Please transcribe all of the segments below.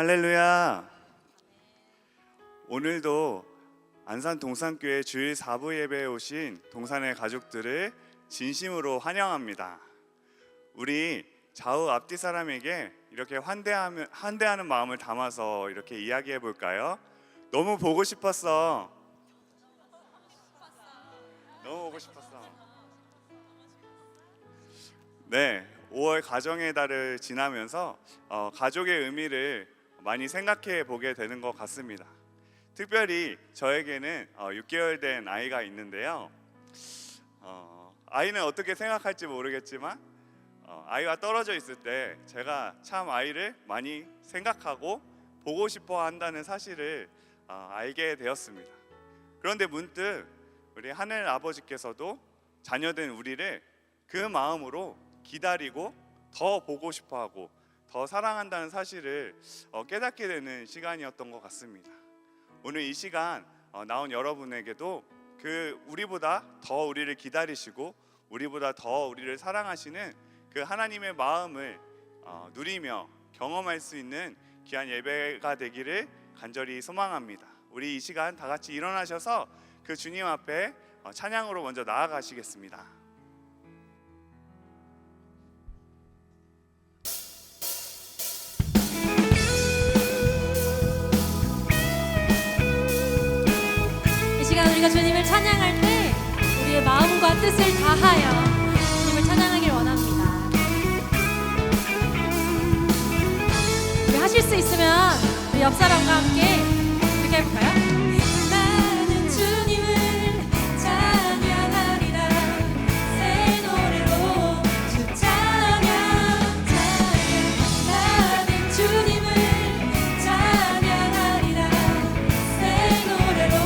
할렐루야. 오늘도 안산 동산교회 주일 4부 예배에 오신 동산의 가족들을 진심으로 환영합니다. 우리 좌우 앞뒤 사람에게 이렇게 환대하는 마음을 담아서 이렇게 이야기해 볼까요? 너무 보고 싶었어. 너무 보고 싶었어. 네, 5월 가정의 달을 지나면서 가족의 의미를 많이 생각해 보게 되는 것 같습니다. 특별히 저에게는 6개월 된 아이가 있는데요. 아이는 어떻게 생각할지 모르겠지만 아이가 떨어져 있을 때 제가 참 아이를 많이 생각하고 보고 싶어 한다는 사실을 알게 되었습니다. 그런데 문득 우리 하늘 아버지께서도 자녀된 우리를 그 마음으로 기다리고 더 보고 싶어하고 더 사랑한다는 사실을 깨닫게 되는 시간이었던 것 같습니다. 오늘 이 시간 나온 여러분에게도 그 우리보다 더 우리를 기다리시고 우리보다 더 우리를 사랑하시는 그 하나님의 마음을 누리며 경험할 수 있는 귀한 예배가 되기를 간절히 소망합니다. 우리 이 시간 다 같이 일어나셔서 그 주님 앞에 찬양으로 먼저 나아가시겠습니다. 우리가 주님을 찬양할 때 우리의 마음과 뜻을 다하여 주님을 찬양하길 원합니다. 우리 하실 수 있으면 우리 옆 사람과 함께 이렇게 해볼까요? 나는 주님을 찬양하리라. 새 노래로 주 찬양 찬양. 나는 주님을 찬양하리라. 새 노래로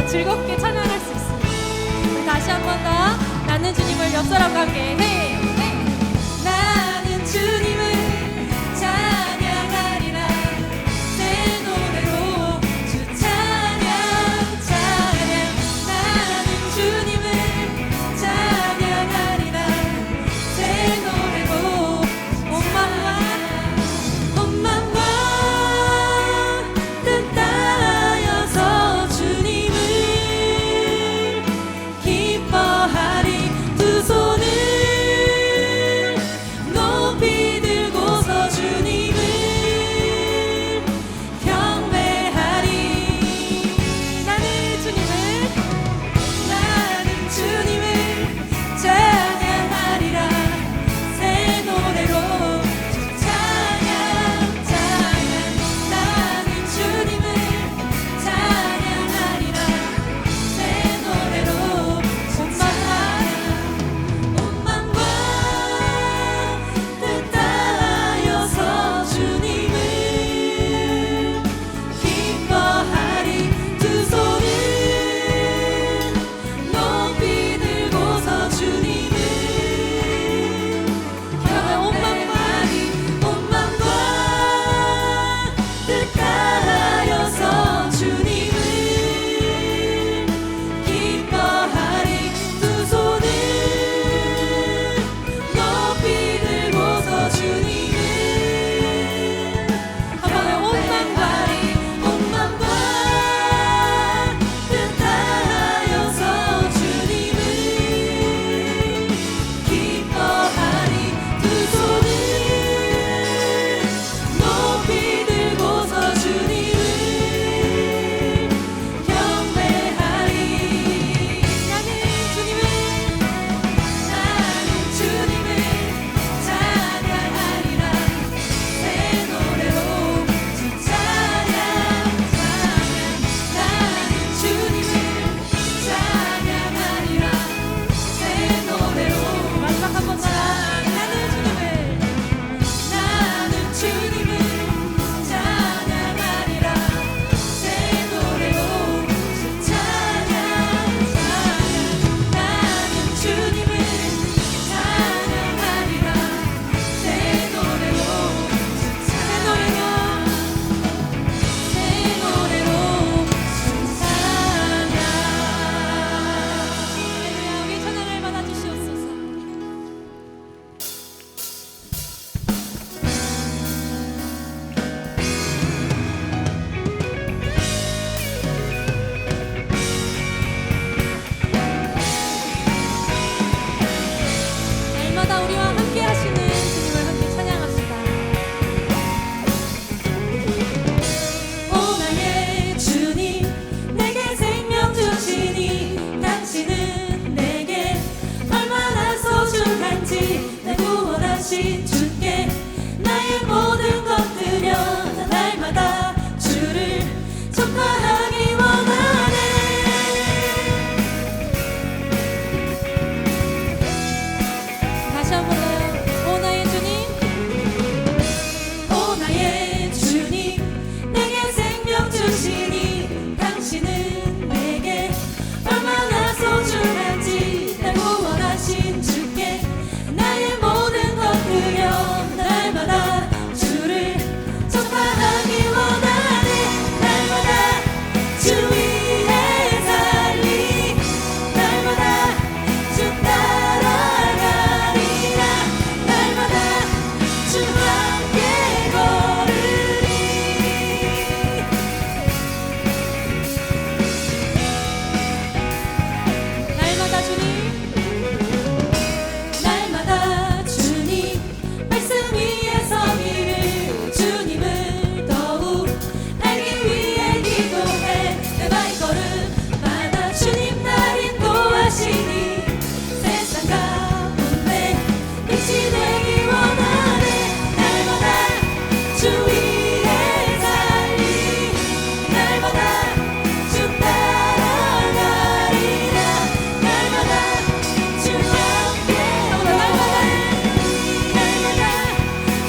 즐겁게 찬양할 수 있습니다. 우리 다시 한 번 더 나는 주님을 옆 사람과 함께 해. 나는 주님을 찬양하리라. 새 노래로 주 찬양 찬양. 나는 주님을 찬양하리라. 새 노래로 온 마음과 뜻 다하여서 주님을 기뻐하리. 두 손을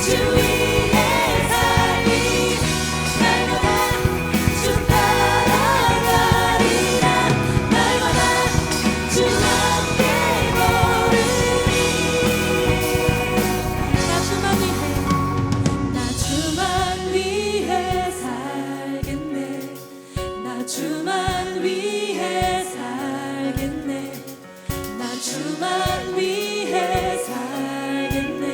주 위해 살리 날마다 주 따라가리라 날마다 주 함께 걸으리 나 주만 위해 살겠네 나 주만 위해 살겠네 나 주만 위해 살겠네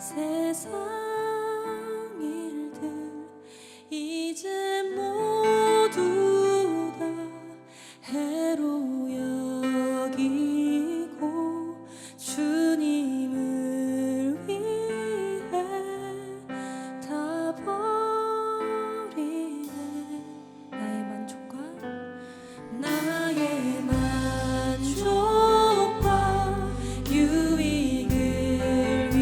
세상 일들 이제 모두 다 해로 여기고 주님을 위해 다 버리네. 나의 만족과 유익을 위해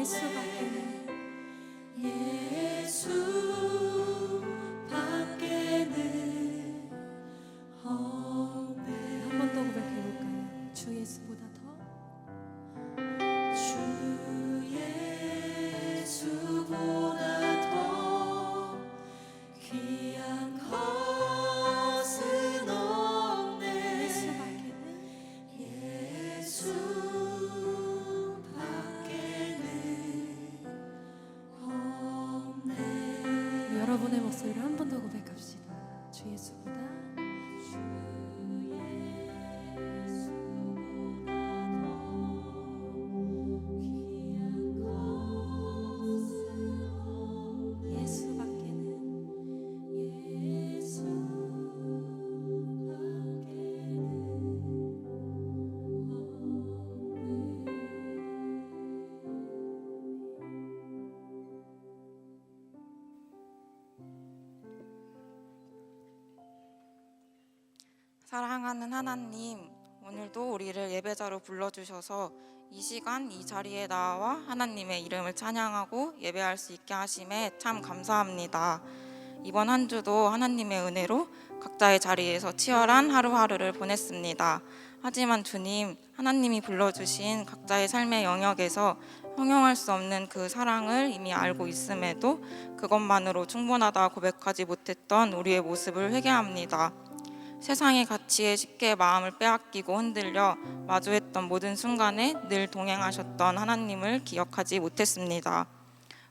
예수밖에는 한 번 더 고백해 볼까요? 주 예수보다 더 귀한 것은 없네. 예수밖에는 없네. 여러분의 목소리로 한 번 더 고백합시다. 주 예수보다 사랑하는 하나님, 오늘도 우리를 예배자로 불러주셔서 이 시간 이 자리에 나와 하나님의 이름을 찬양하고 예배할 수 있게 하심에 참 감사합니다. 이번 한 주도 하나님의 은혜로 각자의 자리에서 치열한 하루하루를 보냈습니다. 하지만 주님, 하나님이 불러주신 각자의 삶의 영역에서 형용할 수 없는 그 사랑을 이미 알고 있음에도 그것만으로 충분하다 고백하지 못했던 우리의 모습을 회개합니다. 세상의 가치에 쉽게 마음을 빼앗기고 흔들려 마주했던 모든 순간에 늘 동행하셨던 하나님을 기억하지 못했습니다.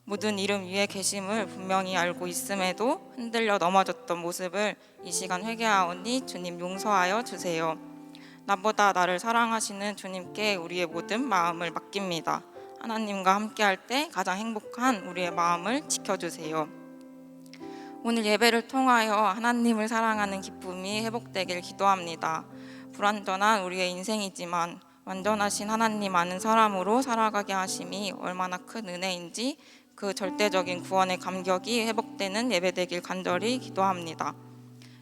모든 이름 위에 계심을 분명히 알고 있음에도 흔들려 넘어졌던 모습을 이 시간 회개하오니 주님 용서하여 주세요. 나보다 나를 사랑하시는 주님께 우리의 모든 마음을 맡깁니다. 하나님과 함께할 때 가장 행복한 우리의 마음을 지켜주세요. 오늘 예배를 통하여 하나님을 사랑하는 기쁨이 회복되길 기도합니다. 불완전한 우리의 인생이지만 완전하신 하나님 아는 사람으로 살아가게 하심이 얼마나 큰 은혜인지 그 절대적인 구원의 감격이 회복되는 예배되길 간절히 기도합니다.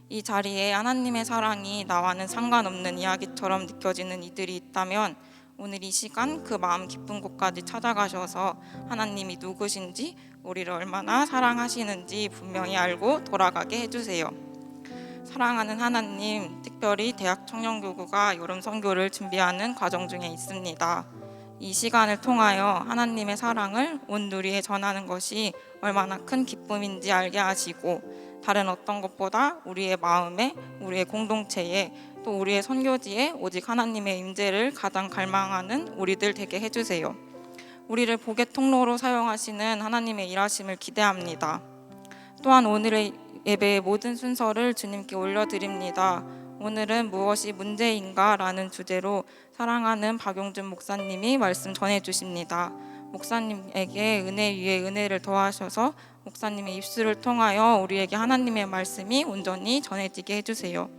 이 자리에 하나님의 사랑이 나와는 상관없는 이야기처럼 느껴지는 이들이 있다면 오늘 이 시간 그 마음 깊은 곳까지 찾아가셔서 하나님이 누구신지 우리를 얼마나 사랑하시는지 분명히 알고 돌아가게 해주세요. 사랑하는 하나님, 특별히 대학 청년교구가 여름 선교를 준비하는 과정 중에 있습니다. 이 시간을 통하여 하나님의 사랑을 온 누리에 전하는 것이 얼마나 큰 기쁨인지 알게 하시고 다른 어떤 것보다 우리의 마음에, 우리의 공동체에 또 우리의 선교지에 오직 하나님의 임재를 가장 갈망하는 우리들 되게 해주세요. 우리를 복의 통로로 사용하시는 하나님의 일하심을 기대합니다. 또한 오늘의 예배의 모든 순서를 주님께 올려드립니다. 오늘은 무엇이 문제인가? 라는 주제로 사랑하는 박용준 목사님이 말씀 전해주십니다. 목사님에게 은혜 위에 은혜를 더하셔서 목사님의 입술을 통하여 우리에게 하나님의 말씀이 온전히 전해지게 해주세요.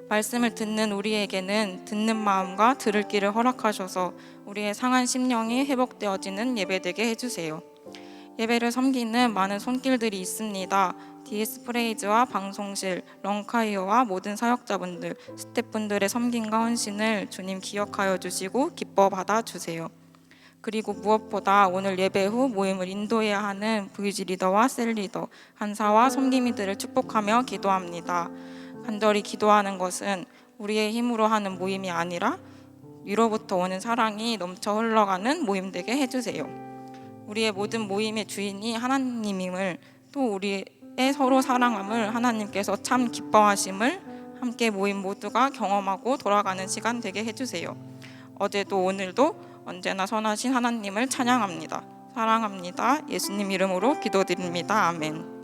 말씀을 듣는 우리에게는 듣는 마음과 들을 길을 허락하셔서 우리의 상한 심령이 회복되어지는 예배되게 해주세요. 예배를 섬기는 많은 손길들이 있습니다. DS 프레이즈와 방송실, 런카이어와 모든 사역자분들, 스태프분들의 섬김과 헌신을 주님 기억하여 주시고 기뻐 받아주세요. 그리고 무엇보다 오늘 예배 후 모임을 인도해야 하는 VG 리더와 셀 리더, 간사와 섬김이들을 축복하며 기도합니다. 간절히 기도하는 것은 우리의 힘으로 하는 모임이 아니라 위로부터 오는 사랑이 넘쳐 흘러가는 모임 되게 해주세요. 우리의 모든 모임의 주인이 하나님임을, 또 우리의 서로 사랑함을 하나님께서 참 기뻐하심을 함께 모임 모두가 경험하고 돌아가는 시간 되게 해주세요. 어제도 오늘도 언제나 선하신 하나님을 찬양합니다. 사랑합니다. 예수님 이름으로 기도드립니다. 아멘.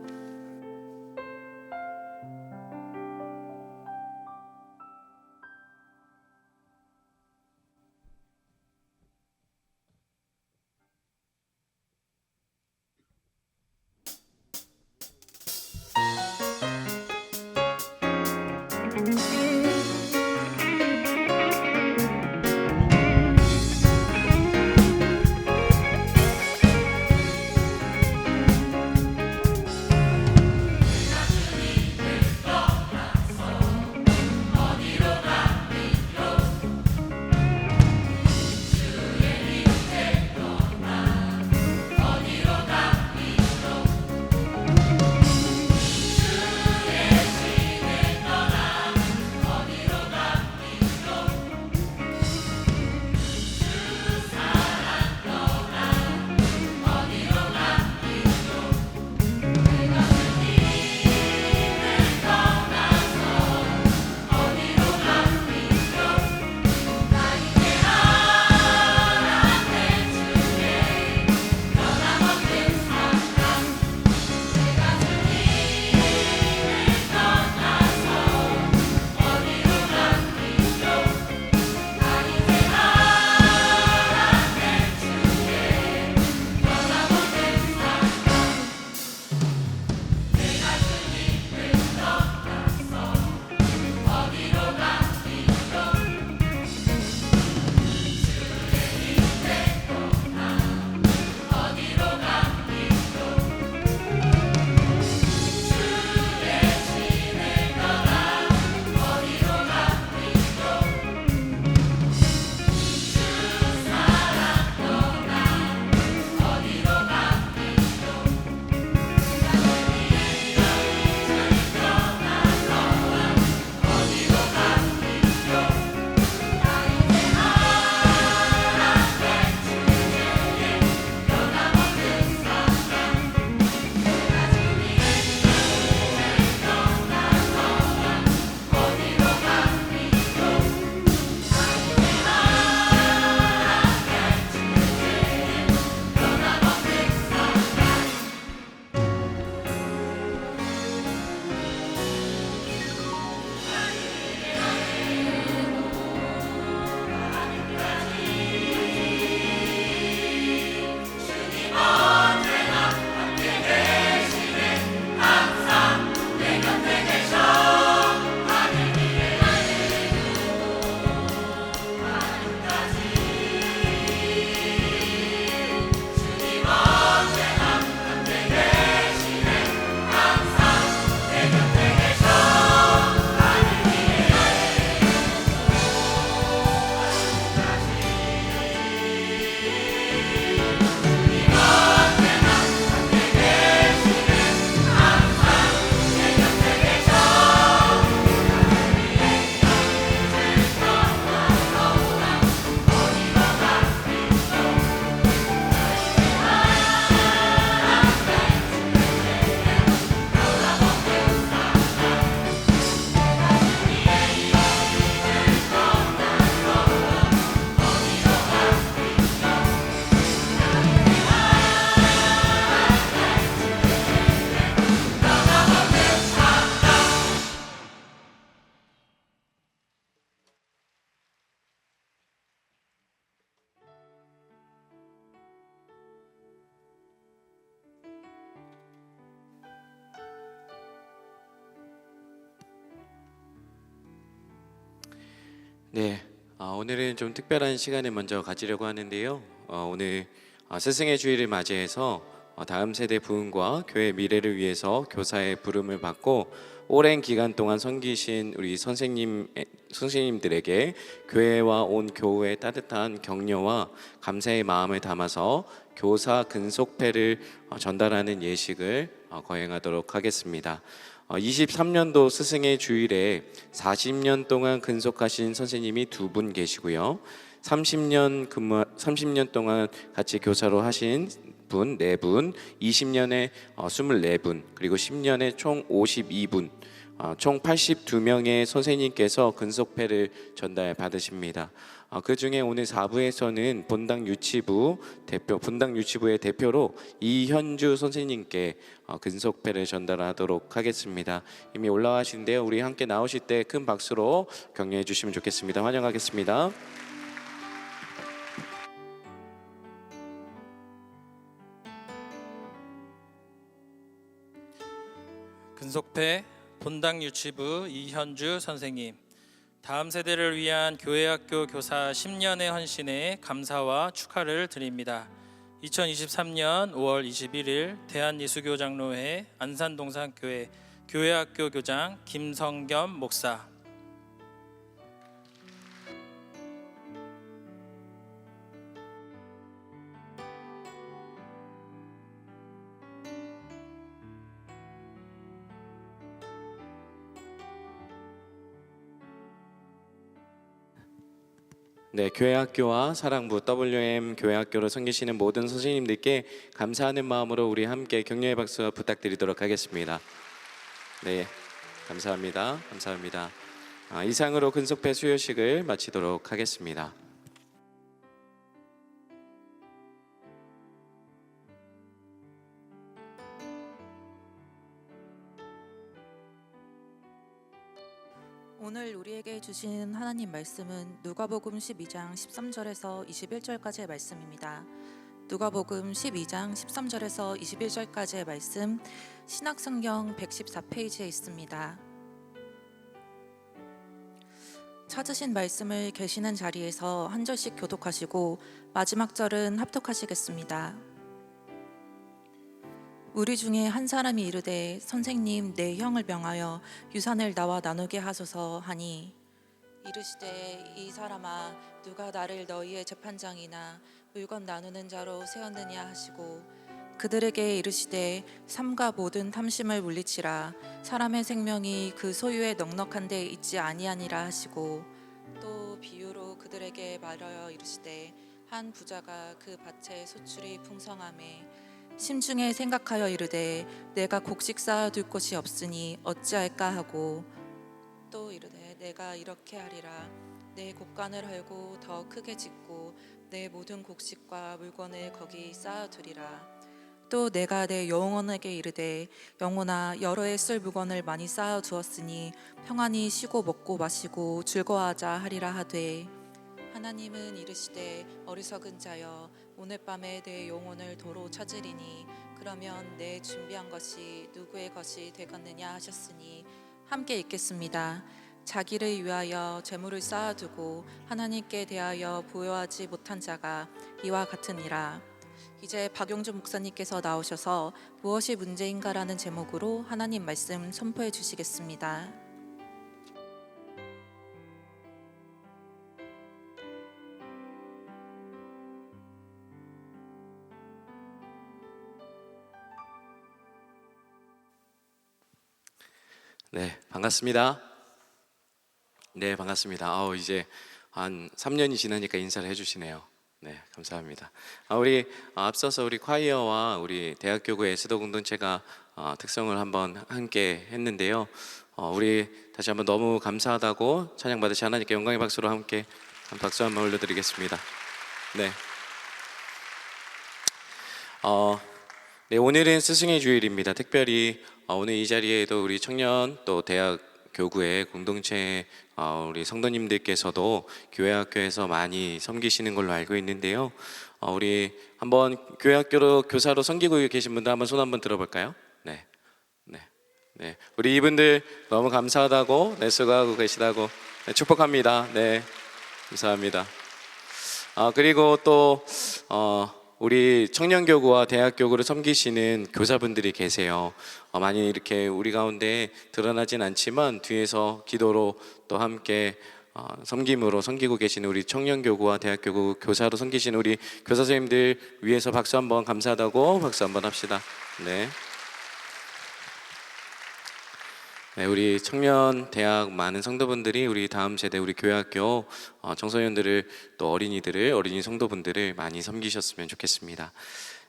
네, 오늘은 좀 특별한 시간을 먼저 가지려고 하는데요. 오늘 스승의 주일을 맞이해서 다음 세대 부흥과 교회 미래를 위해서 교사의 부름을 받고 오랜 기간 동안 섬기신 우리 선생님들에게 교회와 온 교우의 따뜻한 격려와 감사의 마음을 담아서 교사 근속패를 전달하는 예식을 거행하도록 하겠습니다. 23년도 스승의 주일에 40년 동안 근속하신 선생님이 2분 계시고요. 30년 동안 같이 교사로 하신 분 4분, 20년에 24분, 그리고 10년에 총 52분, 총 82명의 선생님께서 근속패를 전달 받으십니다. 그 중에 오늘 4부에서는 본당 유치부의 대표로 이현주 선생님께 근속패를 전달하도록 하겠습니다. 이미 올라가신데요. 우리 함께 나오실 때 큰 박수로 격려해 주시면 좋겠습니다. 환영하겠습니다. 근속패 본당 유치부 이현주 선생님, 다음 세대를 위한 교회학교 교사 10년의 헌신에 감사와 축하를 드립니다. 2023년 5월 21일 대한예수교장로회 안산동산교회 교회학교 교장 김성겸 목사. 네, 교회학교와 사랑부 WM 교회학교로 섬기시는 모든 선생님들께 감사하는 마음으로 우리 함께 격려의 박수 부탁드리도록 하겠습니다. 네, 감사합니다. 감사합니다. 이상으로 근속패 수여식을 마치도록 하겠습니다. 오늘 우리에게 주신 하나님 말씀은 누가복음 12장 13절에서 21절까지의 말씀입니다. 누가복음 12장 13절에서 21절까지의 말씀 신약성경 114페이지에 있습니다. 찾으신 말씀을 계시는 자리에서 한 절씩 교독하시고 마지막 절은 합독하시겠습니다. 우리 중에 한 사람이 이르되 선생님 내 형을 명하여 유산을 나와 나누게 하소서 하니 이르시되 이 사람아 누가 나를 너희의 재판장이나 물건 나누는 자로 세웠느냐 하시고 그들에게 이르시되 삼가 모든 탐심을 물리치라 사람의 생명이 그 소유에 넉넉한 데 있지 아니하니라 하시고 또 비유로 그들에게 말하여 이르시되 한 부자가 그 밭에 소출이 풍성하매 심중에 생각하여 이르되 내가 곡식 쌓아둘 곳이 없으니 어찌할까 하고 또 이르되 내가 이렇게 하리라 내 곡간을 헐고 더 크게 짓고 내 모든 곡식과 물건을 거기 쌓아두리라 또 내가 내 영혼에게 이르되 영혼아 여러 해 쓸 물건을 많이 쌓아두었으니 평안히 쉬고 먹고 마시고 즐거워하자 하리라 하되 하나님은 이르시되 어리석은 자여 오늘 밤에 내 영혼을 도로 찾으리니 그러면 내 준비한 것이 누구의 것이 되겠느냐 하셨으니 함께 읽겠습니다. 자기를 위하여 재물을 쌓아두고 하나님께 대하여 부여하지 못한 자가 이와 같으니라. 이제 박용준 목사님께서 나오셔서 무엇이 문제인가라는 제목으로 하나님 말씀 선포해 주시겠습니다. 네, 반갑습니다. 네, 반갑습니다. 이제 한 3년이 지나니까 인사를 해주시네요. 네, 감사합니다. 우리 앞서서 우리 콰이어와 우리 대학교구의 스도 공동체가 특성을 한번 함께 했는데요. 우리 다시 한번 너무 감사하다고 찬양 받으시 하나님께 영광의 박수로 함께 박수 한번 올려드리겠습니다. 네. 네, 오늘은 스승의 주일입니다. 특별히 오늘 이 자리에도 우리 청년 또 대학 교구의 공동체 우리 성도님들께서도 교회학교에서 많이 섬기시는 걸로 알고 있는데요. 우리 한번 교회학교로 교사로 섬기고 계신 분들 한번 손 한번 들어볼까요? 네. 우리 이분들 너무 감사하다고 수고하고 계시다고 네, 축복합니다. 네, 감사합니다. 그리고 또 우리 청년교구와 대학교구를 섬기시는 교사분들이 계세요. 많이 이렇게 우리 가운데 드러나진 않지만 뒤에서 기도로 또 함께 섬김으로 섬기고 계시는 우리 청년교구와 대학교구 교사로 섬기시는 우리 교사 선생님들 위해서 박수 한번, 감사하다고 박수 한번 합시다. 네. 네, 우리 청년 대학 많은 성도분들이 우리 다음 세대 우리 교회학교 청소년들을 또 어린이들을, 어린이 성도분들을 많이 섬기셨으면 좋겠습니다.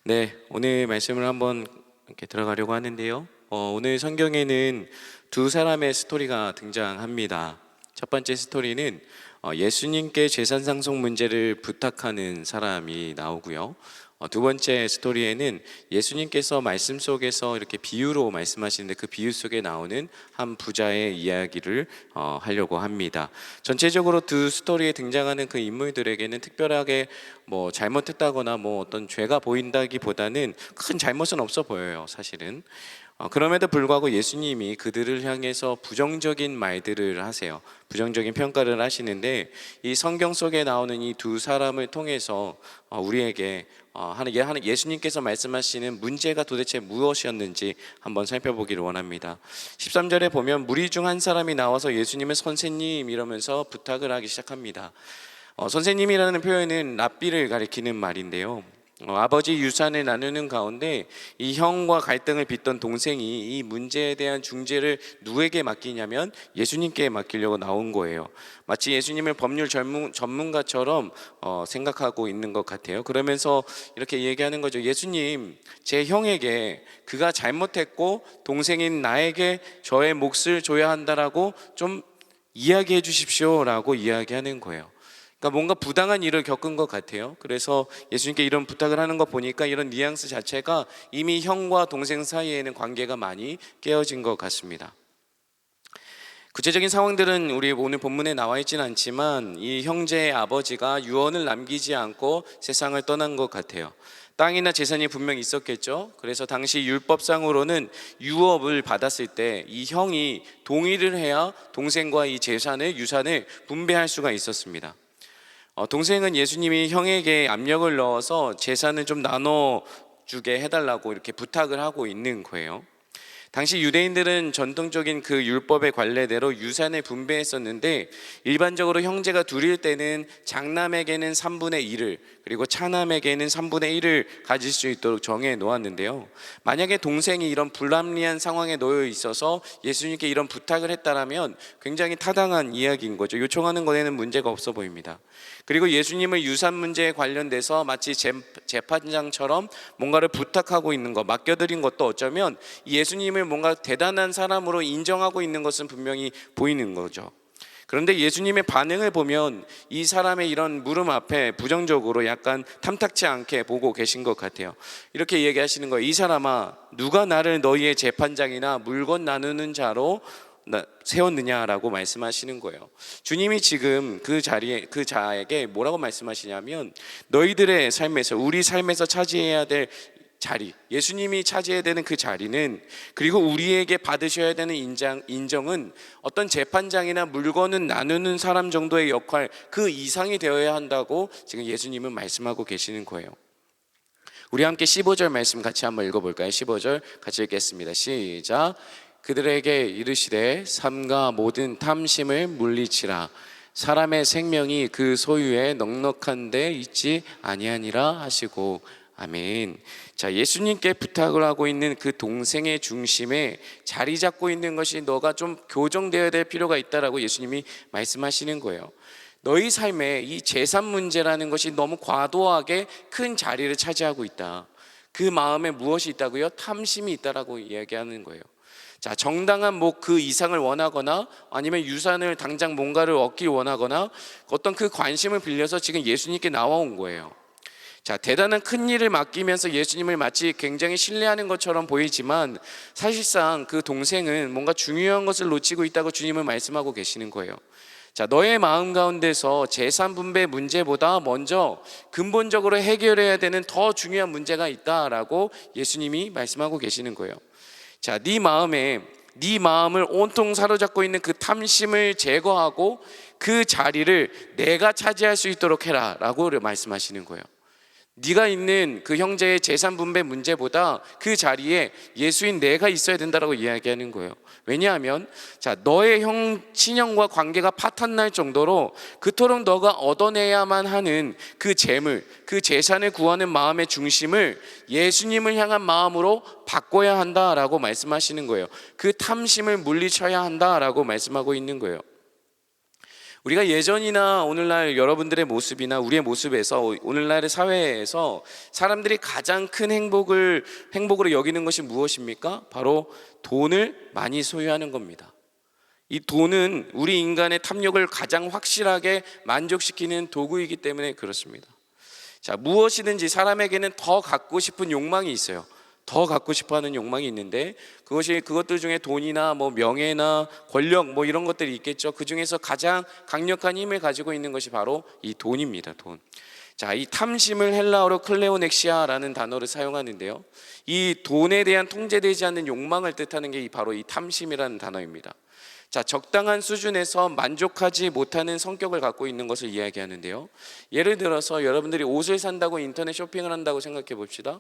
네, 오늘 말씀을 한번 이렇게 들어가려고 하는데요. 오늘 성경에는 두 사람의 스토리가 등장합니다. 첫 번째 스토리는 예수님께 재산 상속 문제를 부탁하는 사람이 나오고요. 두 번째 스토리에는 예수님께서 말씀 속에서 이렇게 비유로 말씀하시는데 그 비유 속에 나오는 한 부자의 이야기를 하려고 합니다. 전체적으로 두 스토리에 등장하는 그 인물들에게는 특별하게 뭐 잘못했다거나 뭐 어떤 죄가 보인다기보다는 큰 잘못은 없어 보여요, 사실은. 그럼에도 불구하고 예수님이 그들을 향해서 부정적인 말들을 하세요. 부정적인 평가를 하시는데 이 성경 속에 나오는 이 두 사람을 통해서 우리에게 예수님께서 말씀하시는 문제가 도대체 무엇이었는지 한번 살펴보기를 원합니다. 13절에 보면 무리 중 한 사람이 나와서 예수님을 선생님 이러면서 부탁을 하기 시작합니다. 선생님이라는 표현은 랍비를 가리키는 말인데요. 아버지 유산을 나누는 가운데 이 형과 갈등을 빚던 동생이 이 문제에 대한 중재를 누구에게 맡기냐면 예수님께 맡기려고 나온 거예요. 마치 예수님을 법률 전문가처럼 생각하고 있는 것 같아요. 그러면서 이렇게 얘기하는 거죠. 예수님, 제 형에게 그가 잘못했고 동생인 나에게 저의 몫을 줘야 한다라고 좀 이야기해 주십시오라고 이야기하는 거예요. 그러니까 뭔가 부당한 일을 겪은 것 같아요. 그래서 예수님께 이런 부탁을 하는 거 보니까 이런 뉘앙스 자체가 이미 형과 동생 사이에는 관계가 많이 깨어진 것 같습니다. 구체적인 상황들은 우리 오늘 본문에 나와 있지는 않지만 이 형제의 아버지가 유언을 남기지 않고 세상을 떠난 것 같아요. 땅이나 재산이 분명히 있었겠죠. 그래서 당시 율법상으로는 유업을 받았을 때 이 형이 동의를 해야 동생과 이 유산을 분배할 수가 있었습니다. 동생은 예수님이 형에게 압력을 넣어서 재산을 좀 나눠주게 해달라고 이렇게 부탁을 하고 있는 거예요. 당시 유대인들은 전통적인 그 율법의 관례대로 유산을 분배했었는데 일반적으로 형제가 둘일 때는 장남에게는 3분의 1을 그리고 차남에게는 3분의 1을 가질 수 있도록 정해 놓았는데요. 만약에 동생이 이런 불합리한 상황에 놓여 있어서 예수님께 이런 부탁을 했다라면 굉장히 타당한 이야기인 거죠. 요청하는 것에는 문제가 없어 보입니다. 그리고 예수님을 유산 문제에 관련돼서 마치 재판장처럼 뭔가를 부탁하고 있는 것, 맡겨드린 것도 어쩌면 예수님을 뭔가 대단한 사람으로 인정하고 있는 것은 분명히 보이는 거죠. 그런데 예수님의 반응을 보면 이 사람의 이런 물음 앞에 부정적으로 약간 탐탁치 않게 보고 계신 것 같아요. 이렇게 얘기하시는 거예요. 이 사람아, 누가 나를 너희의 재판장이나 물건 나누는 자로 세웠느냐라고 말씀하시는 거예요. 주님이 지금 그 자에게 뭐라고 말씀하시냐면 너희들의 삶에서, 우리 삶에서 차지해야 될 자리, 예수님이 차지해야 되는 그 자리는, 그리고 우리에게 받으셔야 되는 인정은 어떤 재판장이나 물건은 나누는 사람 정도의 역할, 그 이상이 되어야 한다고 지금 예수님은 말씀하고 계시는 거예요. 우리 함께 15절 말씀 같이 한번 읽어볼까요? 15절 같이 읽겠습니다. 시작. 그들에게 이르시되 삼가 모든 탐심을 물리치라. 사람의 생명이 그 소유에 넉넉한 데 있지 아니하니라 하시고. 아멘. 자, 예수님께 부탁을 하고 있는 그 동생의 중심에 자리 잡고 있는 것이 너가 좀 교정되어야 될 필요가 있다라고 예수님이 말씀하시는 거예요. 너희 삶에 이 재산 문제라는 것이 너무 과도하게 큰 자리를 차지하고 있다. 그 마음에 무엇이 있다고요? 탐심이 있다라고 이야기하는 거예요. 자, 정당한 그 이상을 원하거나 아니면 유산을 당장 뭔가를 얻기 원하거나 어떤 그 관심을 빌려서 지금 예수님께 나와온 거예요. 자, 대단한 큰 일을 맡기면서 예수님을 마치 굉장히 신뢰하는 것처럼 보이지만 사실상 그 동생은 뭔가 중요한 것을 놓치고 있다고 주님은 말씀하고 계시는 거예요. 자, 너의 마음 가운데서 재산 분배 문제보다 먼저 근본적으로 해결해야 되는 더 중요한 문제가 있다라고 예수님이 말씀하고 계시는 거예요. 자, 네 마음에 네 마음을 온통 사로잡고 있는 그 탐심을 제거하고 그 자리를 내가 차지할 수 있도록 해라 라고 말씀하시는 거예요. 네가 있는 그 형제의 재산 분배 문제보다 그 자리에 예수인 내가 있어야 된다라고 이야기하는 거예요. 왜냐하면 자, 너의 친형과 관계가 파탄날 정도로 그토록 너가 얻어내야만 하는 그 재물, 그 재산을 구하는 마음의 중심을 예수님을 향한 마음으로 바꿔야 한다라고 말씀하시는 거예요. 그 탐심을 물리쳐야 한다라고 말씀하고 있는 거예요. 우리가 예전이나 오늘날 여러분들의 모습이나 우리의 모습에서 오늘날의 사회에서 사람들이 가장 큰 행복으로 여기는 것이 무엇입니까? 바로 돈을 많이 소유하는 겁니다. 이 돈은 우리 인간의 탐욕을 가장 확실하게 만족시키는 도구이기 때문에 그렇습니다. 자, 무엇이든지 사람에게는 더 갖고 싶은 욕망이 있어요. 더 갖고 싶어하는 욕망이 있는데 그것들 중에 돈이나 뭐 명예나 권력 뭐 이런 것들이 있겠죠. 그 중에서 가장 강력한 힘을 가지고 있는 것이 바로 이 돈입니다. 돈. 자, 이 탐심을 헬라어로 클레오넥시아라는 단어를 사용하는데요. 이 돈에 대한 통제되지 않는 욕망을 뜻하는 게 바로 이 탐심이라는 단어입니다. 자, 적당한 수준에서 만족하지 못하는 성격을 갖고 있는 것을 이야기하는데요. 예를 들어서 여러분들이 옷을 산다고 인터넷 쇼핑을 한다고 생각해 봅시다.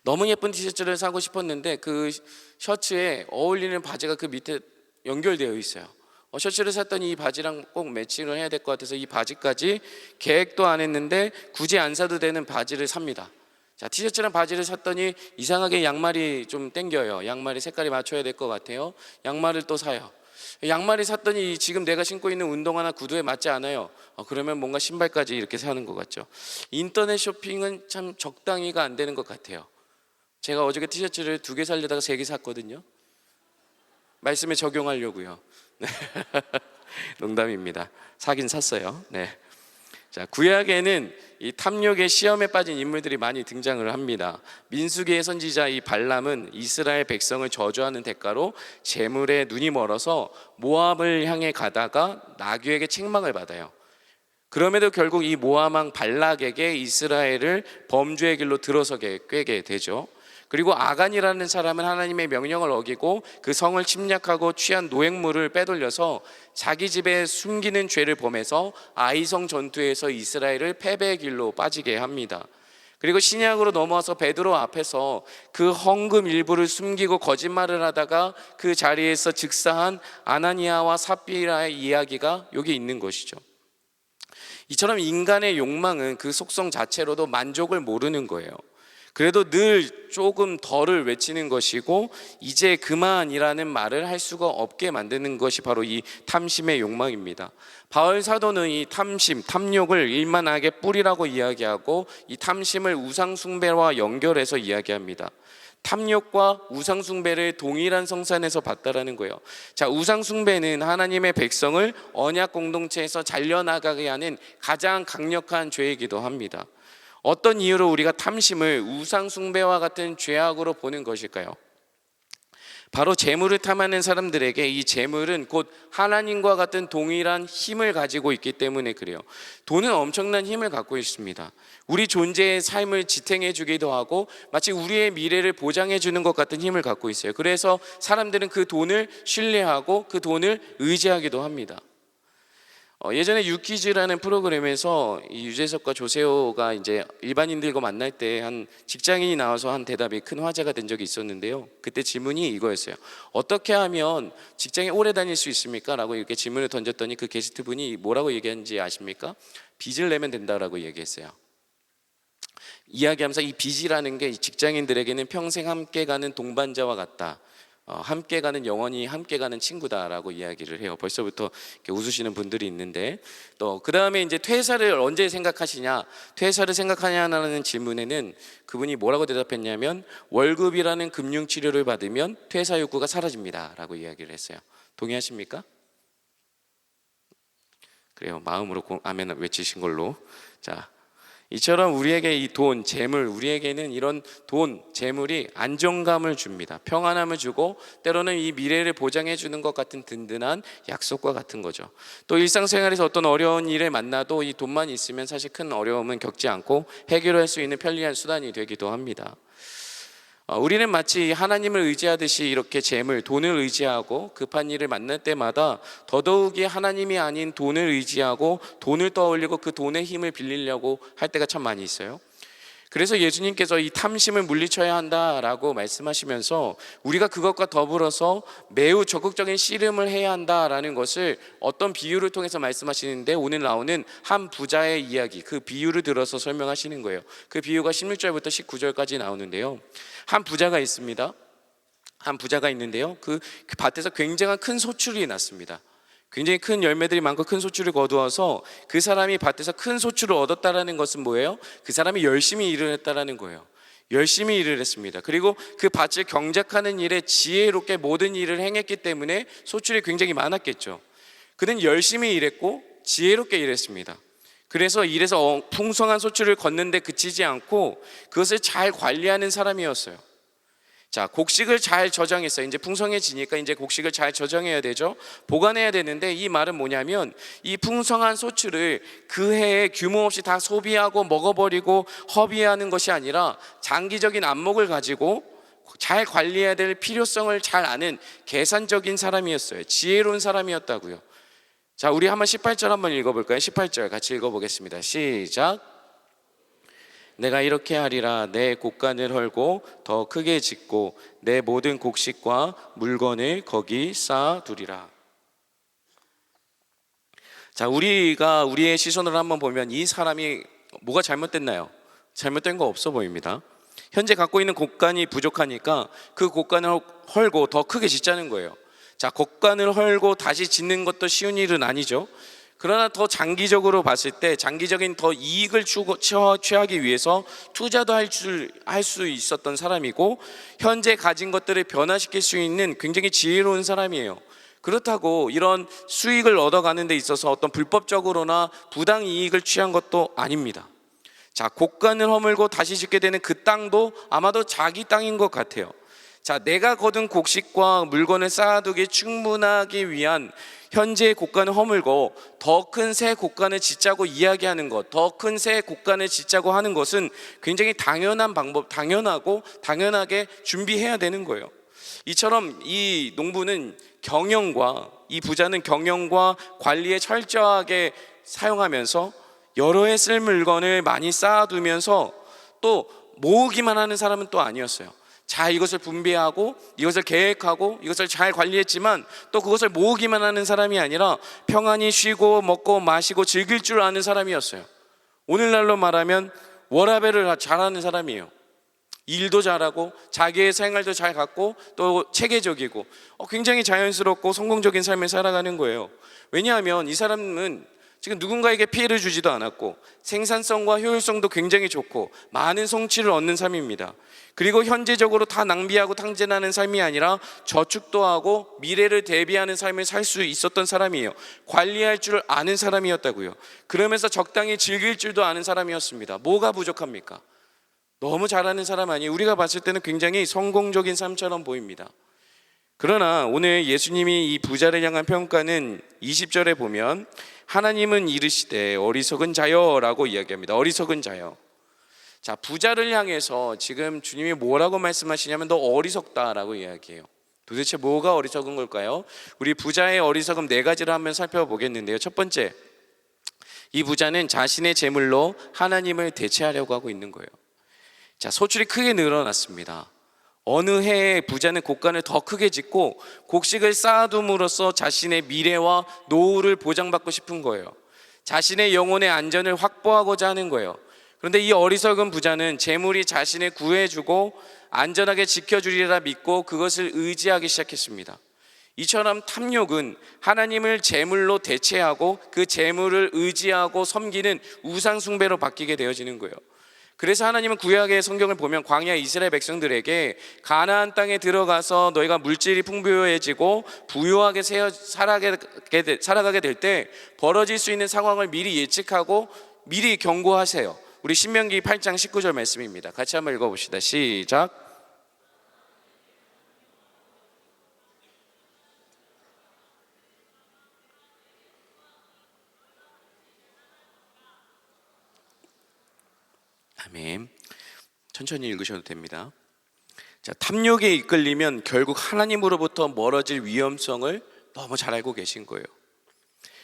너무 예쁜 티셔츠를 사고 싶었는데 그 셔츠에 어울리는 바지가 그 밑에 연결되어 있어요. 셔츠를 샀더니 이 바지랑 꼭 매칭을 해야 될 것 같아서 이 바지까지 계획도 안 했는데 굳이 안 사도 되는 바지를 삽니다. 자, 티셔츠랑 바지를 샀더니 이상하게 양말이 좀 땡겨요. 양말이 색깔이 맞춰야 될 것 같아요. 양말을 또 사요. 양말을 샀더니 지금 내가 신고 있는 운동화나 구두에 맞지 않아요. 그러면 뭔가 신발까지 이렇게 사는 것 같죠. 인터넷 쇼핑은 참 적당히가 안 되는 것 같아요. 제가 어저께 티셔츠를 2개 살려다가 3개 샀거든요. 말씀에 적용하려고요. 네. 농담입니다. 사긴 샀어요. 네. 자, 구약에는 이 탐욕의 시험에 빠진 인물들이 많이 등장을 합니다. 민수기의 선지자 이 발람은 이스라엘 백성을 저주하는 대가로 재물에 눈이 멀어서 모압을 향해 가다가 나귀에게 책망을 받아요. 그럼에도 결국 이 모압 왕 발락에게 이스라엘을 범죄의 길로 들어서게 꿰게 되죠. 그리고 아간이라는 사람은 하나님의 명령을 어기고 그 성을 침략하고 취한 노획물을 빼돌려서 자기 집에 숨기는 죄를 범해서 아이성 전투에서 이스라엘을 패배의 길로 빠지게 합니다. 그리고 신약으로 넘어와서 베드로 앞에서 그 헌금 일부를 숨기고 거짓말을 하다가 그 자리에서 즉사한 아나니아와 삽비라의 이야기가 여기 있는 것이죠. 이처럼 인간의 욕망은 그 속성 자체로도 만족을 모르는 거예요. 그래도 늘 조금 덜을 외치는 것이고 이제 그만이라는 말을 할 수가 없게 만드는 것이 바로 이 탐심의 욕망입니다. 바울 사도는 이 탐심, 탐욕을 일만하게 뿌리라고 이야기하고 이 탐심을 우상숭배와 연결해서 이야기합니다. 탐욕과 우상숭배를 동일한 성산에서 봤다라는 거예요. 자, 우상숭배는 하나님의 백성을 언약 공동체에서 잘려나가게 하는 가장 강력한 죄이기도 합니다. 어떤 이유로 우리가 탐심을 우상숭배와 같은 죄악으로 보는 것일까요? 바로 재물을 탐하는 사람들에게 이 재물은 곧 하나님과 같은 동일한 힘을 가지고 있기 때문에 그래요. 돈은 엄청난 힘을 갖고 있습니다. 우리 존재의 삶을 지탱해 주기도 하고 마치 우리의 미래를 보장해 주는 것 같은 힘을 갖고 있어요. 그래서 사람들은 그 돈을 신뢰하고 그 돈을 의지하기도 합니다. 예전에 유퀴즈라는 프로그램에서 이 유재석과 조세호가 이제 일반인들과 만날 때 한 직장인이 나와서 한 대답이 큰 화제가 된 적이 있었는데요. 그때 질문이 이거였어요. 어떻게 하면 직장에 오래 다닐 수 있습니까? 라고 이렇게 질문을 던졌더니 그 게스트분이 뭐라고 얘기했는지 아십니까? 빚을 내면 된다라고 얘기했어요. 이야기하면서 이 빚이라는 게 직장인들에게는 평생 함께 가는 동반자와 같다. 함께 가는 영원히 함께 가는 친구다라고 이야기를 해요. 벌써부터 이렇게 웃으시는 분들이 있는데 또 그 다음에 이제 퇴사를 언제 생각하시냐, 퇴사를 생각하냐라는 질문에는 그분이 뭐라고 대답했냐면 월급이라는 금융 치료를 받으면 퇴사 욕구가 사라집니다라고 이야기를 했어요. 동의하십니까? 그래요. 마음으로 아멘 외치신 걸로. 자. 이처럼 우리에게 이 돈, 재물, 우리에게는 이런 돈, 재물이 안정감을 줍니다. 평안함을 주고 때로는 이 미래를 보장해 주는 것 같은 든든한 약속과 같은 거죠. 또 일상생활에서 어떤 어려운 일을 만나도 이 돈만 있으면 사실 큰 어려움은 겪지 않고 해결할 수 있는 편리한 수단이 되기도 합니다. 우리는 마치 하나님을 의지하듯이 이렇게 재물, 돈을 의지하고 급한 일을 만날 때마다 더더욱이 하나님이 아닌 돈을 의지하고 돈을 떠올리고 그 돈의 힘을 빌리려고 할 때가 참 많이 있어요. 그래서 예수님께서 이 탐심을 물리쳐야 한다라고 말씀하시면서 우리가 그것과 더불어서 매우 적극적인 씨름을 해야 한다라는 것을 어떤 비유를 통해서 말씀하시는데, 오늘 나오는 한 부자의 이야기, 그 비유를 들어서 설명하시는 거예요. 그 비유가 16절부터 19절까지 나오는데요. 한 부자가 있습니다. 한 부자가 있는데요. 그 밭에서 굉장한 큰 소출이 났습니다. 굉장히 큰 열매들이 많고 큰 소출을 거두어서 그 사람이 밭에서 큰 소출을 얻었다라는 것은 뭐예요? 그 사람이 열심히 일을 했다라는 거예요. 열심히 일을 했습니다. 그리고 그 밭을 경작하는 일에 지혜롭게 모든 일을 행했기 때문에 소출이 굉장히 많았겠죠. 그는 열심히 일했고 지혜롭게 일했습니다. 그래서 일에서 풍성한 소출을 걷는데 그치지 않고 그것을 잘 관리하는 사람이었어요. 자, 곡식을 잘 저장했어요. 이제 풍성해지니까 이제 곡식을 잘 저장해야 되죠. 보관해야 되는데, 이 말은 뭐냐면 이 풍성한 소출을 그 해에 규모 없이 다 소비하고 먹어버리고 허비하는 것이 아니라 장기적인 안목을 가지고 잘 관리해야 될 필요성을 잘 아는 계산적인 사람이었어요. 지혜로운 사람이었다고요. 자, 우리 한번 18절 한번 읽어볼까요? 18절 같이 읽어보겠습니다. 시작. 내가 이렇게 하리라. 내 곡간을 헐고 더 크게 짓고 내 모든 곡식과 물건을 거기 쌓아두리라. 자, 우리가 우리의 시선으로 한번 보면 이 사람이 뭐가 잘못됐나요? 잘못된 거 없어 보입니다. 현재 갖고 있는 곡간이 부족하니까 그 곡간을 헐고 더 크게 짓자는 거예요. 자, 곡간을 헐고 다시 짓는 것도 쉬운 일은 아니죠. 그러나 더 장기적으로 봤을 때 장기적인 더 이익을 취하기 위해서 투자도 할 수 있었던 사람이고, 현재 가진 것들을 변화시킬 수 있는 굉장히 지혜로운 사람이에요. 그렇다고 이런 수익을 얻어가는 데 있어서 어떤 불법적으로나 부당 이익을 취한 것도 아닙니다. 자, 곡간을 허물고 다시 짓게 되는 그 땅도 아마도 자기 땅인 것 같아요. 자, 내가 거둔 곡식과 물건을 쌓아두기 충분하기 위한 현재의 곡간을 허물고 더 큰 새 곡간을 짓자고 이야기하는 것, 더 큰 새 곡간을 짓자고 하는 것은 굉장히 당연한 방법, 당연하게 준비해야 되는 거예요. 이처럼 이 농부는 이 부자는 경영과 관리에 철저하게 사용하면서 여러 해 쓸 물건을 많이 쌓아두면서 또 모으기만 하는 사람은 또 아니었어요. 잘 이것을 분배하고 이것을 계획하고 이것을 잘 관리했지만 또 그것을 모으기만 하는 사람이 아니라 평안히 쉬고 먹고 마시고 즐길 줄 아는 사람이었어요. 오늘날로 말하면 워라밸을 잘하는 사람이에요. 일도 잘하고 자기의 생활도 잘 갖고 또 체계적이고 굉장히 자연스럽고 성공적인 삶을 살아가는 거예요. 왜냐하면 이 사람은 지금 누군가에게 피해를 주지도 않았고 생산성과 효율성도 굉장히 좋고 많은 성취를 얻는 삶입니다. 그리고 현재적으로 다 낭비하고 탕진하는 삶이 아니라 저축도 하고 미래를 대비하는 삶을 살 수 있었던 사람이에요. 관리할 줄 아는 사람이었다고요. 그러면서 적당히 즐길 줄도 아는 사람이었습니다. 뭐가 부족합니까? 너무 잘하는 사람 아니에요. 우리가 봤을 때는 굉장히 성공적인 삶처럼 보입니다. 그러나 오늘 예수님이 이 부자를 향한 평가는 20절에 보면 하나님은 이르시되 어리석은 자여라고 이야기합니다. 어리석은 자여. 자, 부자를 향해서 지금 주님이 뭐라고 말씀하시냐면 너 어리석다라고 이야기해요. 도대체 뭐가 어리석은 걸까요? 우리 부자의 어리석음 4가지를 한번 살펴보겠는데요. 첫 번째, 이 부자는 자신의 재물로 하나님을 대체하려고 하고 있는 거예요. 자, 소출이 크게 늘어났습니다. 어느 해에 부자는 곡간을 더 크게 짓고 곡식을 쌓아둠으로써 자신의 미래와 노후를 보장받고 싶은 거예요. 자신의 영혼의 안전을 확보하고자 하는 거예요. 그런데 이 어리석은 부자는 재물이 자신을 구해주고 안전하게 지켜주리라 믿고 그것을 의지하기 시작했습니다. 이처럼 탐욕은 하나님을 재물로 대체하고 그 재물을 의지하고 섬기는 우상 숭배로 바뀌게 되어지는 거예요. 그래서 하나님은 구약의 성경을 보면 광야 이스라엘 백성들에게 가나안 땅에 들어가서 너희가 물질이 풍부해지고 부유하게 살아가게 될 때 벌어질 수 있는 상황을 미리 예측하고 미리 경고하세요. 우리 신명기 8장 19절 말씀입니다. 같이 한번 읽어봅시다. 시작. 아멘. 천천히 읽으셔도 됩니다. 자, 탐욕에 이끌리면 결국 하나님으로부터 멀어질 위험성을 너무 잘 알고 계신 거예요.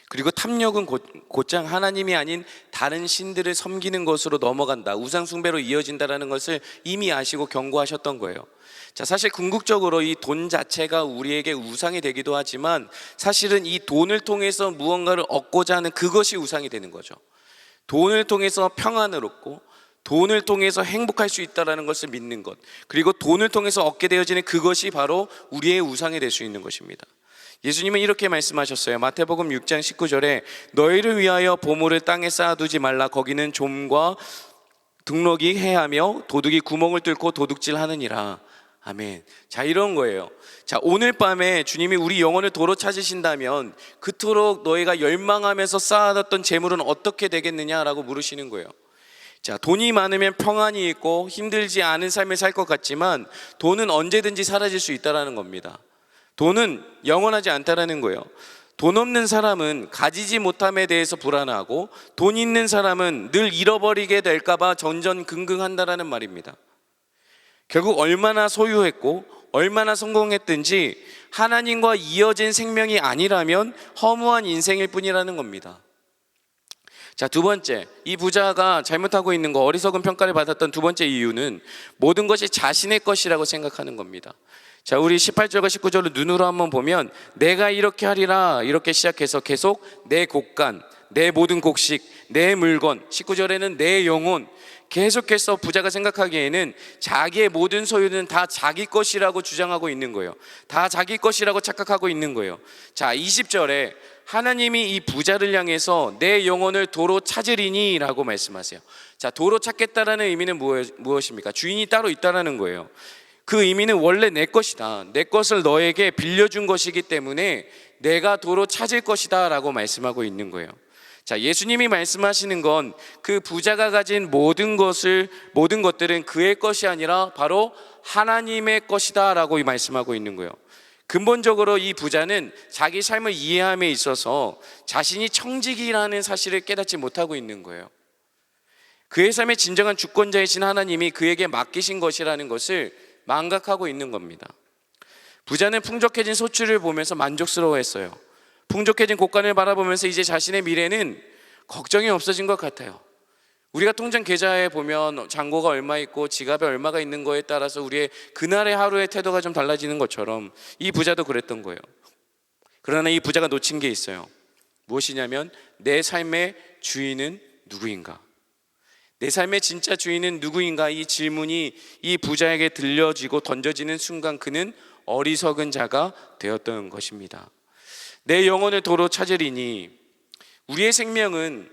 그리고 탐욕은 곧장 하나님이 아닌 다른 신들을 섬기는 것으로 넘어간다, 우상 숭배로 이어진다라는 것을 이미 아시고 경고하셨던 거예요. 자, 사실 궁극적으로 이 돈 자체가 우리에게 우상이 되기도 하지만 사실은 이 돈을 통해서 무언가를 얻고자 하는 그것이 우상이 되는 거죠. 돈을 통해서 평안을 얻고 돈을 통해서 행복할 수 있다는 것을 믿는 것, 그리고 돈을 통해서 얻게 되어지는 그것이 바로 우리의 우상이 될 수 있는 것입니다. 예수님은 이렇게 말씀하셨어요. 마태복음 6장 19절에 너희를 위하여 보물을 땅에 쌓아두지 말라. 거기는 좀과 등록이 해하며 도둑이 구멍을 뚫고 도둑질하느니라. 아멘. 자, 이런 거예요. 자, 오늘 밤에 주님이 우리 영혼을 도로 찾으신다면 그토록 너희가 열망하면서 쌓아놨던 재물은 어떻게 되겠느냐라고 물으시는 거예요. 자, 돈이 많으면 평안이 있고 힘들지 않은 삶을 살 것 같지만 돈은 언제든지 사라질 수 있다는 겁니다. 돈은 영원하지 않다라는 거예요. 돈 없는 사람은 가지지 못함에 대해서 불안하고 돈 있는 사람은 늘 잃어버리게 될까 봐 전전긍긍한다라는 말입니다. 결국 얼마나 소유했고 얼마나 성공했든지 하나님과 이어진 생명이 아니라면 허무한 인생일 뿐이라는 겁니다. 자, 두 번째, 이 부자가 잘못하고 있는 거, 어리석은 평가를 받았던 두 번째 이유는 모든 것이 자신의 것이라고 생각하는 겁니다. 자, 우리 18절과 19절을 눈으로 한번 보면 내가 이렇게 하리라 이렇게 시작해서 계속 내 곡간, 내 모든 곡식, 내 물건, 19절에는 내 영혼, 계속해서 부자가 생각하기에는 자기의 모든 소유는 다 자기 것이라고 주장하고 있는 거예요. 다 자기 것이라고 착각하고 있는 거예요. 자, 20절에 하나님이 이 부자를 향해서 내 영혼을 도로 찾으리니 라고 말씀하세요. 자, 도로 찾겠다라는 의미는 무엇입니까? 주인이 따로 있다라는 거예요. 그 의미는 원래 내 것이다, 내 것을 너에게 빌려준 것이기 때문에 내가 도로 찾을 것이다 라고 말씀하고 있는 거예요. 자, 예수님이 말씀하시는 건 그 부자가 가진 모든 것들은 그의 것이 아니라 바로 하나님의 것이다 라고 말씀하고 있는 거예요. 근본적으로 이 부자는 자기 삶을 이해함에 있어서 자신이 청직이라는 사실을 깨닫지 못하고 있는 거예요. 그의 삶의 진정한 주권자이신 하나님이 그에게 맡기신 것이라는 것을 망각하고 있는 겁니다. 부자는 풍족해진 소출을 보면서 만족스러워했어요. 풍족해진 곡간을 바라보면서 이제 자신의 미래는 걱정이 없어진 것 같아요. 우리가 통장 계좌에 보면 잔고가 얼마 있고 지갑에 얼마가 있는 거에 따라서 우리의 그날의 하루의 태도가 좀 달라지는 것처럼 이 부자도 그랬던 거예요. 그러나 이 부자가 놓친 게 있어요. 무엇이냐면 내 삶의 주인은 누구인가? 내 삶의 진짜 주인은 누구인가? 이 질문이 이 부자에게 들려지고 던져지는 순간 그는 어리석은 자가 되었던 것입니다. 내 영혼을 도로 찾으리니, 우리의 생명은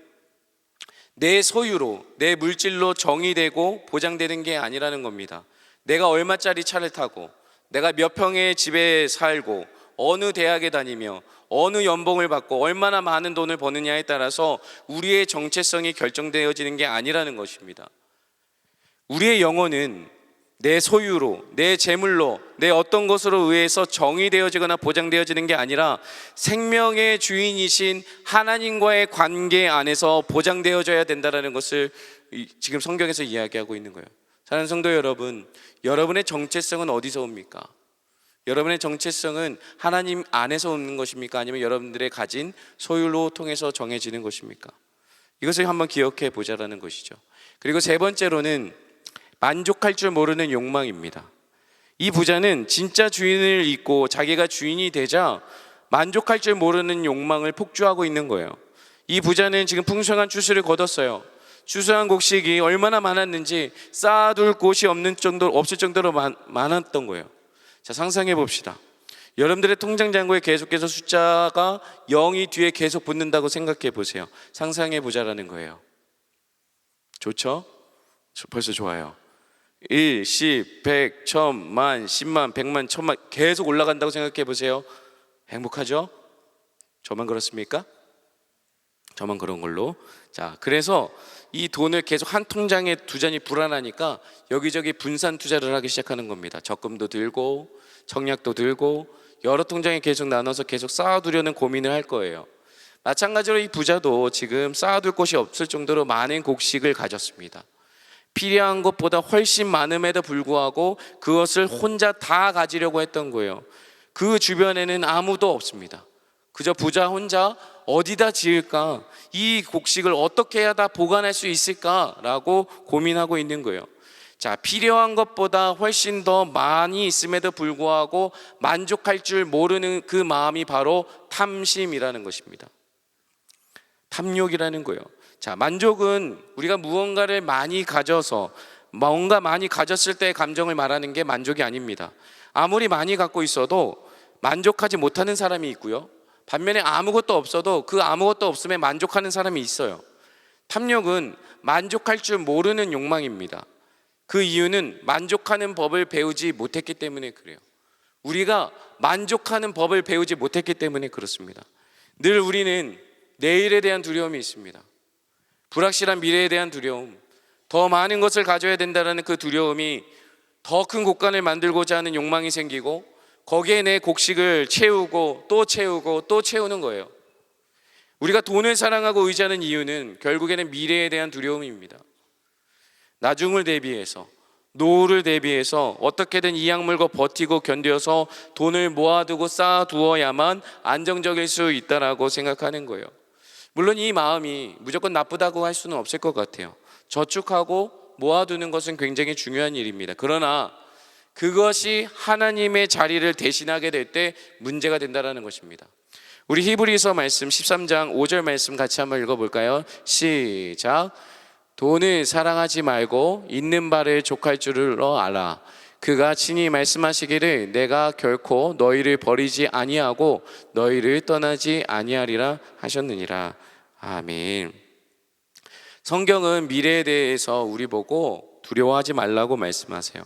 내 소유로, 내 물질로 정의되고 보장되는 게 아니라는 겁니다. 내가 얼마짜리 차를 타고, 내가 몇 평의 집에 살고, 어느 대학에 다니며, 어느 연봉을 받고, 얼마나 많은 돈을 버느냐에 따라서 우리의 정체성이 결정되어지는 게 아니라는 것입니다. 우리의 영혼은 내 소유로, 내 재물로, 내 어떤 것으로 의해서 정의되어지거나 보장되어지는 게 아니라 생명의 주인이신 하나님과의 관계 안에서 보장되어져야 된다는 것을 지금 성경에서 이야기하고 있는 거예요. 사랑하는 성도 여러분, 여러분의 정체성은 어디서 옵니까? 여러분의 정체성은 하나님 안에서 오는 것입니까? 아니면 여러분들의 가진 소유로 통해서 정해지는 것입니까? 이것을 한번 기억해 보자라는 것이죠. 그리고 세 번째로는 만족할 줄 모르는 욕망입니다. 이 부자는 진짜 주인을 잊고 자기가 주인이 되자 만족할 줄 모르는 욕망을 폭주하고 있는 거예요. 이 부자는 지금 풍성한 추수를 거뒀어요. 추수한 곡식이 얼마나 많았는지 쌓아둘 곳이 없을 정도로 많았던 거예요. 자, 상상해 봅시다. 여러분들의 통장 잔고에 계속해서 숫자가 0이 뒤에 계속 붙는다고 생각해 보세요. 상상해 보자라는 거예요. 좋죠? 벌써 좋아요. 1, 10, 100, 1000, 만, 10만, 100만, 1000만 계속 올라간다고 생각해 보세요. 행복하죠? 저만 그렇습니까? 저만 그런 걸로. 자, 그래서 이 돈을 계속 한 통장에 두자니 불안하니까 여기저기 분산 투자를 하기 시작하는 겁니다. 적금도 들고 청약도 들고 여러 통장에 계속 나눠서 계속 쌓아두려는 고민을 할 거예요. 마찬가지로 이 부자도 지금 쌓아둘 곳이 없을 정도로 많은 곡식을 가졌습니다. 필요한 것보다 훨씬 많음에도 불구하고 그것을 혼자 다 가지려고 했던 거예요. 그 주변에는 아무도 없습니다. 그저 부자 혼자 어디다 지을까? 이 곡식을 어떻게 해야 다 보관할 수 있을까라고 고민하고 있는 거예요. 자, 필요한 것보다 훨씬 더 많이 있음에도 불구하고 만족할 줄 모르는 그 마음이 바로 탐심이라는 것입니다. 탐욕이라는 거예요. 자, 만족은 우리가 무언가를 많이 가져서 뭔가 많이 가졌을 때의 감정을 말하는 게 만족이 아닙니다. 아무리 많이 갖고 있어도 만족하지 못하는 사람이 있고요. 반면에 아무것도 없어도 그 아무것도 없음에 만족하는 사람이 있어요. 탐욕은 만족할 줄 모르는 욕망입니다. 그 이유는 만족하는 법을 배우지 못했기 때문에 그래요. 우리가 만족하는 법을 배우지 못했기 때문에 그렇습니다. 늘 우리는 내일에 대한 두려움이 있습니다. 불확실한 미래에 대한 두려움, 더 많은 것을 가져야 된다는 그 두려움이 더 큰 곳간을 만들고자 하는 욕망이 생기고 거기에 내 곡식을 채우고 또 채우고 또 채우는 거예요. 우리가 돈을 사랑하고 의지하는 이유는 결국에는 미래에 대한 두려움입니다. 나중을 대비해서, 노후를 대비해서 어떻게든 이 약물고 버티고 견뎌서 돈을 모아두고 쌓아두어야만 안정적일 수 있다라고 생각하는 거예요. 물론 이 마음이 무조건 나쁘다고 할 수는 없을 것 같아요. 저축하고 모아두는 것은 굉장히 중요한 일입니다. 그러나 그것이 하나님의 자리를 대신하게 될 때 문제가 된다는 것입니다. 우리 히브리서 말씀 13장 5절 말씀 같이 한번 읽어볼까요? 시작. 돈을 사랑하지 말고 있는 바를 족할 줄을 알아. 그가 친히 말씀하시기를 내가 결코 너희를 버리지 아니하고 너희를 떠나지 아니하리라 하셨느니라. 아멘. 성경은 미래에 대해서 우리 보고 두려워하지 말라고 말씀하세요.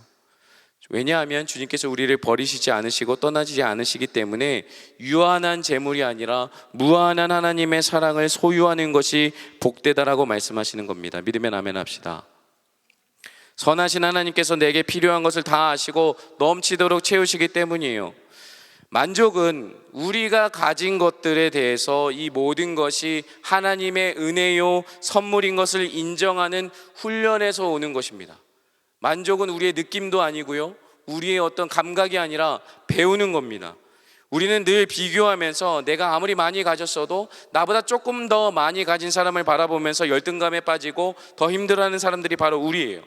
왜냐하면 주님께서 우리를 버리시지 않으시고 떠나지 않으시기 때문에 유한한 재물이 아니라 무한한 하나님의 사랑을 소유하는 것이 복되다라고 말씀하시는 겁니다. 믿으면 아멘 합시다. 선하신 하나님께서 내게 필요한 것을 다 아시고 넘치도록 채우시기 때문이에요. 만족은 우리가 가진 것들에 대해서 이 모든 것이 하나님의 은혜요 선물인 것을 인정하는 훈련에서 오는 것입니다. 만족은 우리의 느낌도 아니고요, 우리의 어떤 감각이 아니라 배우는 겁니다. 우리는 늘 비교하면서 내가 아무리 많이 가졌어도 나보다 조금 더 많이 가진 사람을 바라보면서 열등감에 빠지고 더 힘들어하는 사람들이 바로 우리예요.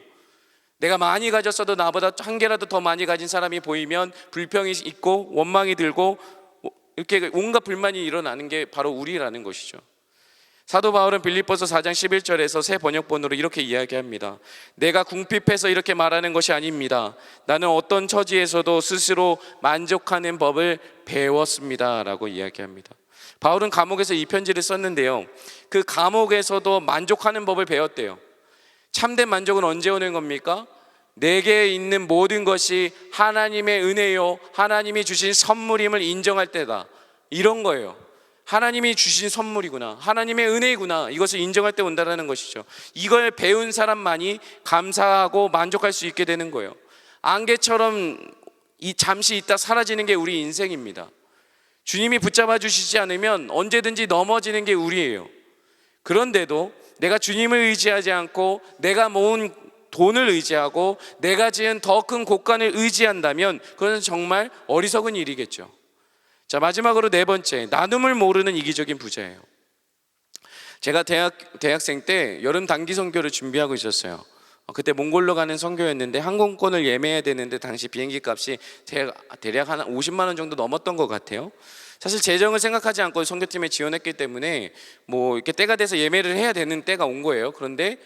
내가 많이 가졌어도 나보다 한 개라도 더 많이 가진 사람이 보이면 불평이 있고 원망이 들고 이렇게 온갖 불만이 일어나는 게 바로 우리라는 것이죠. 사도 바울은 빌립보서 4장 11절에서 새 번역본으로 이렇게 이야기합니다. 내가 궁핍해서 이렇게 말하는 것이 아닙니다. 나는 어떤 처지에서도 스스로 만족하는 법을 배웠습니다 라고 이야기합니다. 바울은 감옥에서 이 편지를 썼는데요, 그 감옥에서도 만족하는 법을 배웠대요. 참된 만족은 언제 오는 겁니까? 내게 있는 모든 것이 하나님의 은혜요 하나님이 주신 선물임을 인정할 때다, 이런 거예요. 하나님이 주신 선물이구나, 하나님의 은혜이구나, 이것을 인정할 때 온다는 것이죠. 이걸 배운 사람만이 감사하고 만족할 수 있게 되는 거예요. 안개처럼 잠시 있다 사라지는 게 우리 인생입니다. 주님이 붙잡아 주시지 않으면 언제든지 넘어지는 게 우리예요. 그런데도 내가 주님을 의지하지 않고 내가 모은 돈을 의지하고 내가 지은 더 큰 곳간을 의지한다면 그것은 정말 어리석은 일이겠죠. 자, 마지막으로 네 번째, 나눔을 모르는 이기적인 부자예요. 제가 대학생 때 여름 단기 선교를 준비하고 있었어요. 그때 몽골로 가는 선교였는데 항공권을 예매해야 되는데 당시 비행기 값이 대략 한 50만 원 정도 넘었던 것 같아요. 사실 재정을 생각하지 않고 선교팀에 지원했기 때문에 뭐 이렇게 때가 돼서 예매를 해야 되는 때가 온 거예요. 그런데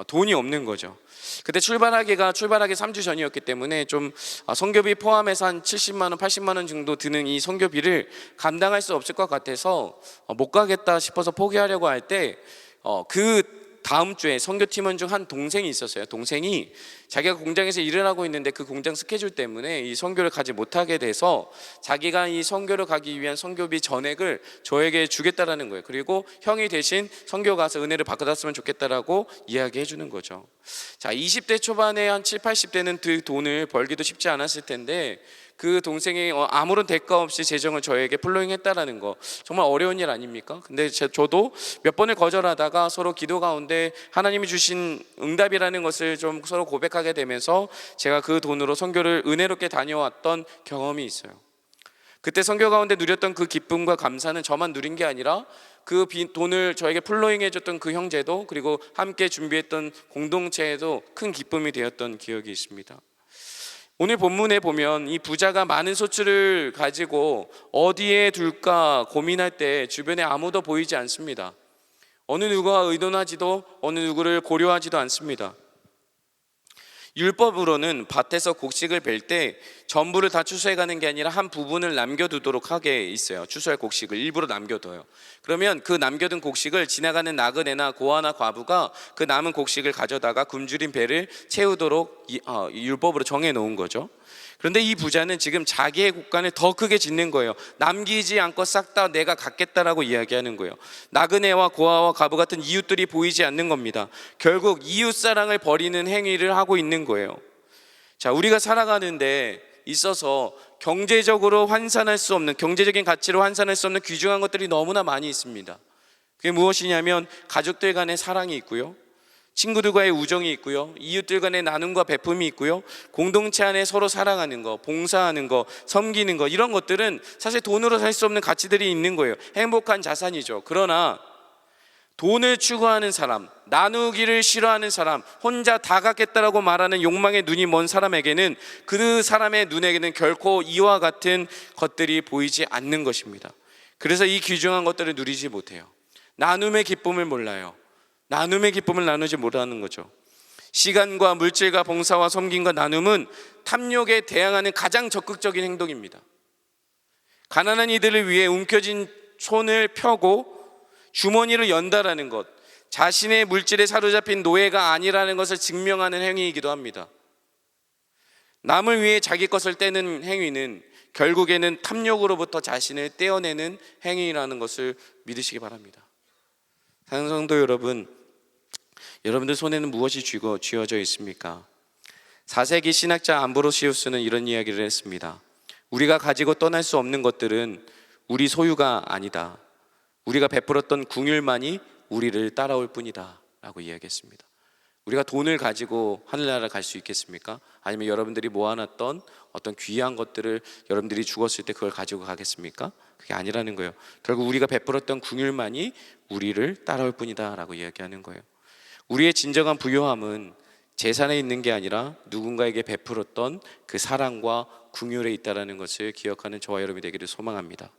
돈이 없는 거죠. 그때 출발하기 3주 전이었기 때문에 좀 선교비 포함해서 한 70만 원, 80만 원 정도 드는 이 선교비를 감당할 수 없을 것 같아서 못 가겠다 싶어서 포기하려고 할 때 그 다음 주에 선교팀원 중 한 동생이 있었어요. 동생이 자기가 공장에서 일을 하고 있는데 그 공장 스케줄 때문에 이 선교를 가지 못하게 돼서 자기가 이 선교를 가기 위한 선교비 전액을 저에게 주겠다라는 거예요. 그리고 형이 대신 선교 가서 은혜를 받았으면 좋겠다라고 이야기해 주는 거죠. 자, 20대 초반에 한 7, 80대는 그 돈을 벌기도 쉽지 않았을 텐데 그 동생이 아무런 대가 없이 재정을 저에게 플로잉했다라는 거 정말 어려운 일 아닙니까? 근데 저도 몇 번을 거절하다가 서로 기도 가운데 하나님이 주신 응답이라는 것을 좀 서로 고백하게 되면서 제가 그 돈으로 선교를 은혜롭게 다녀왔던 경험이 있어요. 그때 선교 가운데 누렸던 그 기쁨과 감사는 저만 누린 게 아니라 그 돈을 저에게 플로잉해줬던 그 형제도, 그리고 함께 준비했던 공동체에도 큰 기쁨이 되었던 기억이 있습니다. 오늘 본문에 보면 이 부자가 많은 소출을 가지고 어디에 둘까 고민할 때 주변에 아무도 보이지 않습니다. 어느 누구와 의논하지도, 어느 누구를 고려하지도 않습니다. 율법으로는 밭에서 곡식을 벨 때 전부를 다 추수해가는 게 아니라 한 부분을 남겨두도록 하게 있어요. 추수할 곡식을 일부러 남겨둬요. 그러면 그 남겨둔 곡식을 지나가는 나그네나 고아나 과부가 그 남은 곡식을 가져다가 굶주린 배를 채우도록 율법으로 정해놓은 거죠. 그런데 이 부자는 지금 자기의 곳간을 더 크게 짓는 거예요. 남기지 않고 싹 다 내가 갖겠다라고 이야기하는 거예요. 나그네와 고아와 과부 같은 이웃들이 보이지 않는 겁니다. 결국 이웃사랑을 버리는 행위를 하고 있는 거예요. 자, 우리가 살아가는데 있어서 경제적으로 환산할 수 없는, 경제적인 가치로 환산할 수 없는 귀중한 것들이 너무나 많이 있습니다. 그게 무엇이냐면 가족들 간의 사랑이 있고요, 친구들과의 우정이 있고요, 이웃들 간의 나눔과 베품이 있고요, 공동체 안에 서로 사랑하는 거, 봉사하는 거, 섬기는 거, 이런 것들은 사실 돈으로 살 수 없는 가치들이 있는 거예요. 행복한 자산이죠. 그러나 돈을 추구하는 사람, 나누기를 싫어하는 사람, 혼자 다 갖겠다라고 말하는 욕망의 눈이 먼 사람에게는, 그 사람의 눈에게는 결코 이와 같은 것들이 보이지 않는 것입니다. 그래서 이 귀중한 것들을 누리지 못해요. 나눔의 기쁨을 몰라요. 나눔의 기쁨을 나누지 못하는 거죠. 시간과 물질과 봉사와 섬김과 나눔은 탐욕에 대항하는 가장 적극적인 행동입니다. 가난한 이들을 위해 움켜진 손을 펴고 주머니를 연다라는 것, 자신의 물질에 사로잡힌 노예가 아니라는 것을 증명하는 행위이기도 합니다. 남을 위해 자기 것을 떼는 행위는 결국에는 탐욕으로부터 자신을 떼어내는 행위라는 것을 믿으시기 바랍니다. 사랑하는 성도 여러분, 여러분들 손에는 무엇이 쥐어져 있습니까? 4세기 신학자 암브로시우스는 이런 이야기를 했습니다. 우리가 가지고 떠날 수 없는 것들은 우리 소유가 아니다. 우리가 베풀었던 궁율만이 우리를 따라올 뿐이다 라고 이야기했습니다. 우리가 돈을 가지고 하늘나라를 갈 수 있겠습니까? 아니면 여러분들이 모아놨던 어떤 귀한 것들을 여러분들이 죽었을 때 그걸 가지고 가겠습니까? 그게 아니라는 거예요. 결국 우리가 베풀었던 궁율만이 우리를 따라올 뿐이다 라고 이야기하는 거예요. 우리의 진정한 부요함은 재산에 있는 게 아니라 누군가에게 베풀었던 그 사랑과 궁율에 있다는 것을 기억하는 저와 여러분이 되기를 소망합니다.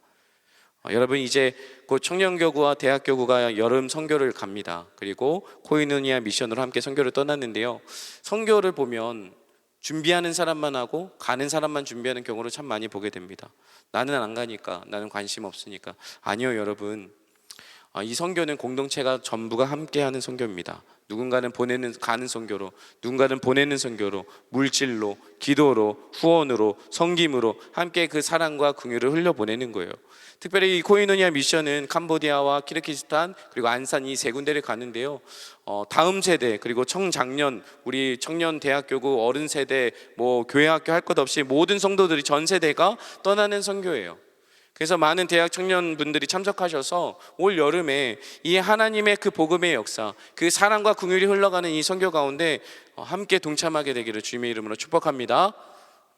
여러분, 이제 곧 청년교구와 대학교구가 여름 선교를 갑니다. 그리고 코이노니아 미션으로 함께 선교를 떠났는데요, 선교를 보면 준비하는 사람만 하고 가는 사람만 준비하는 경우를 참 많이 보게 됩니다. 나는 안 가니까, 나는 관심 없으니까. 아니요 여러분, 이 선교는 공동체가 전부가 함께하는 선교입니다. 누군가는 가는 선교로, 누군가는 보내는 선교로, 물질로, 기도로, 후원으로, 섬김으로 함께 그 사랑과 긍휼을 흘려보내는 거예요. 특별히 이 코이노니아 미션은 캄보디아와 키르기스탄 그리고 안산 이 세 군데를 가는데요, 다음 세대 그리고 청장년, 우리 청년 대학교구 어른 세대, 교회 학교 할 것 없이 모든 성도들이 전 세대가 떠나는 선교예요. 그래서 많은 대학 청년분들이 참석하셔서 올 여름에 이 하나님의 그 복음의 역사, 그 사랑과 긍휼이 흘러가는 이 선교 가운데 함께 동참하게 되기를 주님의 이름으로 축복합니다.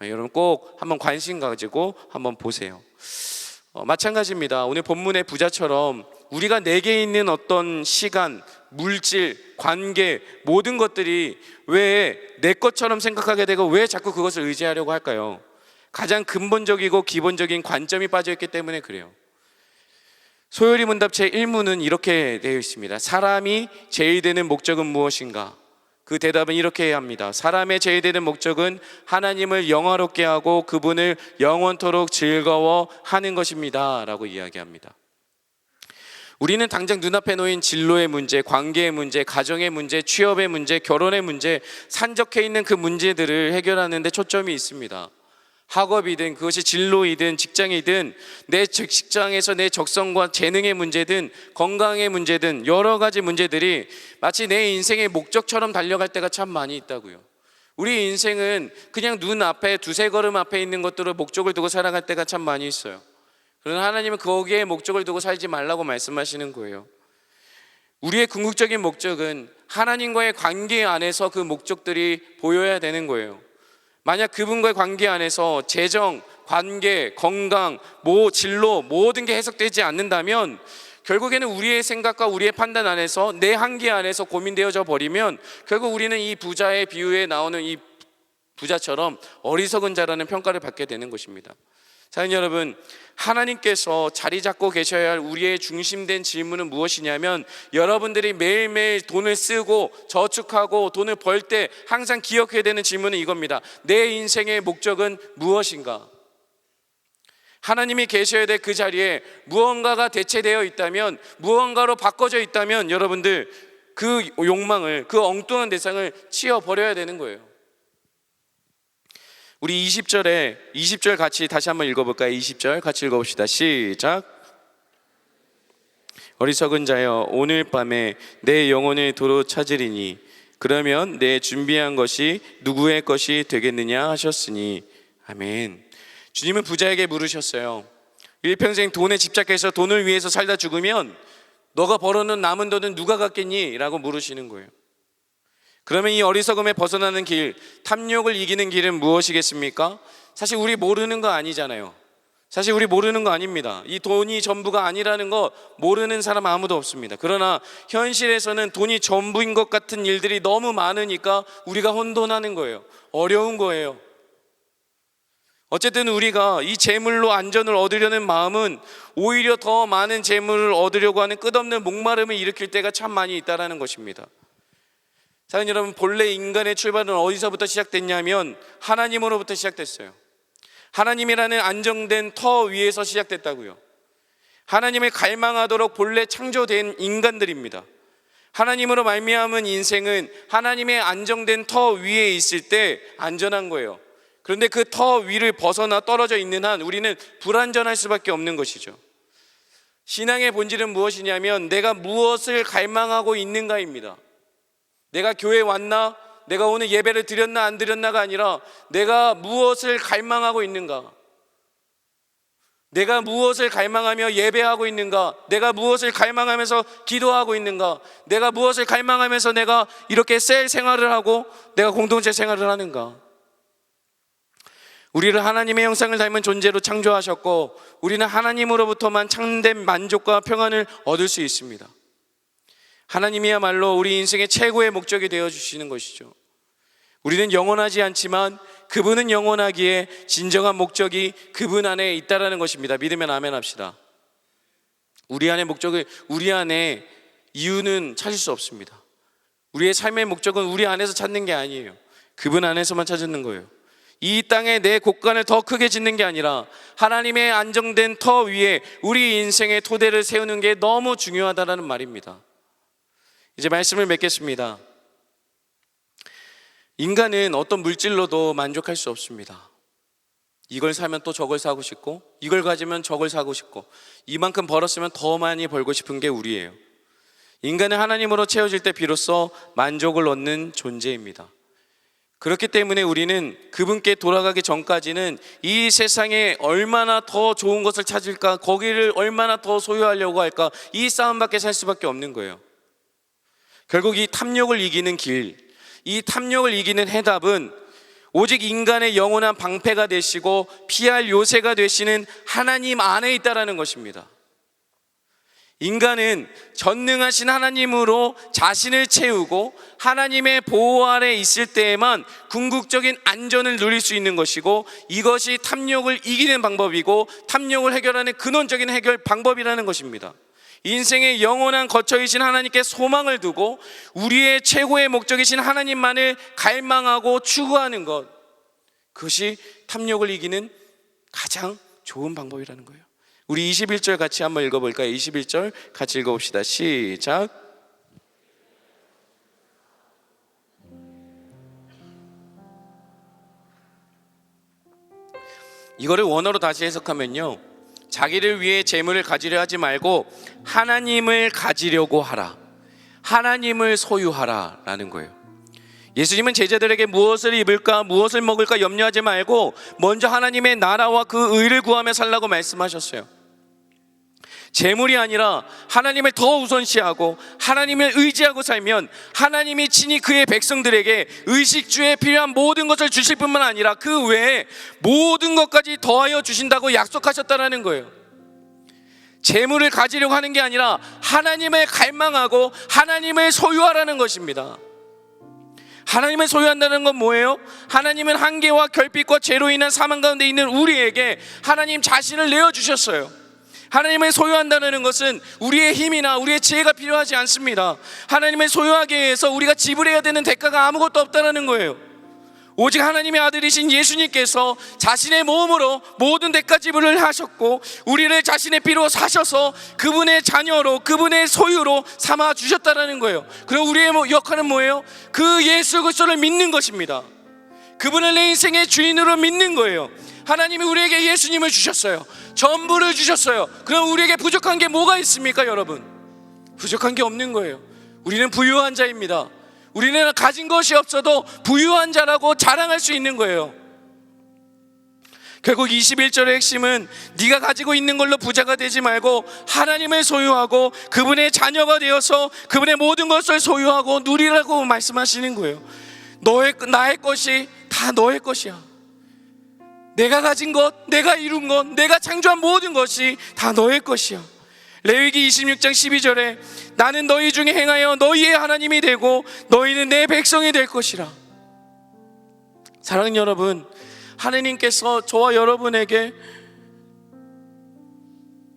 여러분 꼭 한번 관심 가지고 한번 보세요. 마찬가지입니다. 오늘 본문의 부자처럼 우리가 내게 있는 어떤 시간, 물질, 관계, 모든 것들이 왜 내 것처럼 생각하게 되고 왜 자꾸 그것을 의지하려고 할까요? 가장 근본적이고 기본적인 관점이 빠져있기 때문에 그래요. 소요리 문답 제1문은 이렇게 되어 있습니다. 사람이 제일되는 목적은 무엇인가? 그 대답은 이렇게 해야 합니다. 사람의 제일되는 목적은 하나님을 영화롭게 하고 그분을 영원토록 즐거워하는 것입니다 라고 이야기합니다. 우리는 당장 눈앞에 놓인 진로의 문제, 관계의 문제, 가정의 문제, 취업의 문제, 결혼의 문제, 산적해 있는 그 문제들을 해결하는 데 초점이 있습니다. 학업이든 그것이 진로이든 직장이든 내 직장에서 내 적성과 재능의 문제든 건강의 문제든 여러 가지 문제들이 마치 내 인생의 목적처럼 달려갈 때가 참 많이 있다고요. 우리 인생은 그냥 눈앞에 두세 걸음 앞에 있는 것들을 목적을 두고 살아갈 때가 참 많이 있어요. 그러나 하나님은 거기에 목적을 두고 살지 말라고 말씀하시는 거예요. 우리의 궁극적인 목적은 하나님과의 관계 안에서 그 목적들이 보여야 되는 거예요. 만약 그분과의 관계 안에서 재정, 관계, 건강, 진로 모든 게 해석되지 않는다면 결국에는 우리의 생각과 우리의 판단 안에서 내 한계 안에서 고민되어져 버리면 결국 우리는 이 부자의 비유에 나오는 이 부자처럼 어리석은 자라는 평가를 받게 되는 것입니다. 사랑하는 여러분, 하나님께서 자리 잡고 계셔야 할 우리의 중심된 질문은 무엇이냐면 여러분들이 매일매일 돈을 쓰고 저축하고 돈을 벌 때 항상 기억해야 되는 질문은 이겁니다. 내 인생의 목적은 무엇인가? 하나님이 계셔야 될 그 자리에 무언가가 대체되어 있다면, 무언가로 바꿔져 있다면 여러분들 그 욕망을, 그 엉뚱한 대상을 치워버려야 되는 거예요. 우리 20절 같이 다시 한번 읽어볼까요? 20절 같이 읽어봅시다. 시작. 어리석은 자여, 오늘 밤에 내 영혼을 도로 찾으리니 그러면 내 준비한 것이 누구의 것이 되겠느냐 하셨으니. 아멘. 주님은 부자에게 물으셨어요. 일평생 돈에 집착해서 돈을 위해서 살다 죽으면 너가 벌어놓은 남은 돈은 누가 갖겠니? 라고 물으시는 거예요. 그러면 이 어리석음에 벗어나는 길, 탐욕을 이기는 길은 무엇이겠습니까? 사실 우리 모르는 거 아니잖아요. 사실 우리 모르는 거 아닙니다. 이 돈이 전부가 아니라는 거 모르는 사람 아무도 없습니다. 그러나 현실에서는 돈이 전부인 것 같은 일들이 너무 많으니까 우리가 혼돈하는 거예요. 어려운 거예요. 어쨌든 우리가 이 재물로 안전을 얻으려는 마음은 오히려 더 많은 재물을 얻으려고 하는 끝없는 목마름을 일으킬 때가 참 많이 있다는 것입니다. 사랑하는 여러분, 본래 인간의 출발은 어디서부터 시작됐냐면 하나님으로부터 시작됐어요. 하나님이라는 안정된 터 위에서 시작됐다고요. 하나님을 갈망하도록 본래 창조된 인간들입니다. 하나님으로 말미암은 인생은 하나님의 안정된 터 위에 있을 때 안전한 거예요. 그런데 그 터 위를 벗어나 떨어져 있는 한 우리는 불안전할 수밖에 없는 것이죠. 신앙의 본질은 무엇이냐면 내가 무엇을 갈망하고 있는가입니다. 내가 교회에 왔나? 내가 오늘 예배를 드렸나 안 드렸나가 아니라 내가 무엇을 갈망하고 있는가? 내가 무엇을 갈망하며 예배하고 있는가? 내가 무엇을 갈망하면서 기도하고 있는가? 내가 무엇을 갈망하면서 내가 이렇게 셀 생활을 하고 내가 공동체 생활을 하는가? 우리를 하나님의 형상을 닮은 존재로 창조하셨고 우리는 하나님으로부터만 참된 만족과 평안을 얻을 수 있습니다. 하나님이야말로 우리 인생의 최고의 목적이 되어주시는 것이죠. 우리는 영원하지 않지만 그분은 영원하기에 진정한 목적이 그분 안에 있다라는 것입니다. 믿으면 아멘 합시다. 우리 안에 목적을, 우리 안에 이유는 찾을 수 없습니다. 우리의 삶의 목적은 우리 안에서 찾는 게 아니에요. 그분 안에서만 찾는 거예요. 이 땅에 내 곳간을 더 크게 짓는 게 아니라 하나님의 안정된 터 위에 우리 인생의 토대를 세우는 게 너무 중요하다는 말입니다. 이제 말씀을 맺겠습니다. 인간은 어떤 물질로도 만족할 수 없습니다. 이걸 사면 또 저걸 사고 싶고, 이걸 가지면 저걸 사고 싶고, 이만큼 벌었으면 더 많이 벌고 싶은 게 우리예요. 인간은 하나님으로 채워질 때 비로소 만족을 얻는 존재입니다. 그렇기 때문에 우리는 그분께 돌아가기 전까지는 이 세상에 얼마나 더 좋은 것을 찾을까, 거기를 얼마나 더 소유하려고 할까, 이 싸움밖에 살 수밖에 없는 거예요. 결국 이 탐욕을 이기는 길, 이 탐욕을 이기는 해답은 오직 인간의 영원한 방패가 되시고 피할 요새가 되시는 하나님 안에 있다라는 것입니다. 인간은 전능하신 하나님으로 자신을 채우고 하나님의 보호 아래 있을 때에만 궁극적인 안전을 누릴 수 있는 것이고, 이것이 탐욕을 이기는 방법이고 탐욕을 해결하는 근원적인 해결 방법이라는 것입니다. 인생의 영원한 거처이신 하나님께 소망을 두고 우리의 최고의 목적이신 하나님만을 갈망하고 추구하는 것, 그것이 탐욕을 이기는 가장 좋은 방법이라는 거예요. 우리 21절 같이 한번 읽어볼까요? 21절 같이 읽어봅시다. 시작. 이거를 원어로 다시 해석하면요, 자기를 위해 재물을 가지려 하지 말고 하나님을 가지려고 하라, 하나님을 소유하라 라는 거예요. 예수님은 제자들에게 무엇을 입을까 무엇을 먹을까 염려하지 말고 먼저 하나님의 나라와 그 의를 구하며 살라고 말씀하셨어요. 재물이 아니라 하나님을 더 우선시하고 하나님을 의지하고 살면 하나님이 친히 그의 백성들에게 의식주에 필요한 모든 것을 주실 뿐만 아니라 그 외에 모든 것까지 더하여 주신다고 약속하셨다는 거예요. 재물을 가지려고 하는 게 아니라 하나님을 갈망하고 하나님을 소유하라는 것입니다. 하나님을 소유한다는 건 뭐예요? 하나님은 한계와 결핍과 죄로 인한 사망 가운데 있는 우리에게 하나님 자신을 내어주셨어요. 하나님을 소유한다는 것은 우리의 힘이나 우리의 지혜가 필요하지 않습니다. 하나님을 소유하기 위해서 우리가 지불해야 되는 대가가 아무것도 없다는 거예요. 오직 하나님의 아들이신 예수님께서 자신의 몸으로 모든 대가 지불을 하셨고 우리를 자신의 피로 사셔서 그분의 자녀로 그분의 소유로 삼아 주셨다는 거예요. 그리고 우리의 역할은 뭐예요? 그 예수 그리스도를 믿는 것입니다. 그분을 내 인생의 주인으로 믿는 거예요. 하나님이 우리에게 예수님을 주셨어요. 전부를 주셨어요. 그럼 우리에게 부족한 게 뭐가 있습니까, 여러분? 부족한 게 없는 거예요. 우리는 부유한 자입니다. 우리는 가진 것이 없어도 부유한 자라고 자랑할 수 있는 거예요. 결국 21절의 핵심은 네가 가지고 있는 걸로 부자가 되지 말고 하나님을 소유하고 그분의 자녀가 되어서 그분의 모든 것을 소유하고 누리라고 말씀하시는 거예요. 나의 것이 다 너의 것이야. 내가 가진 것, 내가 이룬 것, 내가 창조한 모든 것이 다 너의 것이야. 레위기 26장 12절에 나는 너희 중에 행하여 너희의 하나님이 되고 너희는 내 백성이 될 것이라. 사랑하는 여러분, 하나님께서 저와 여러분에게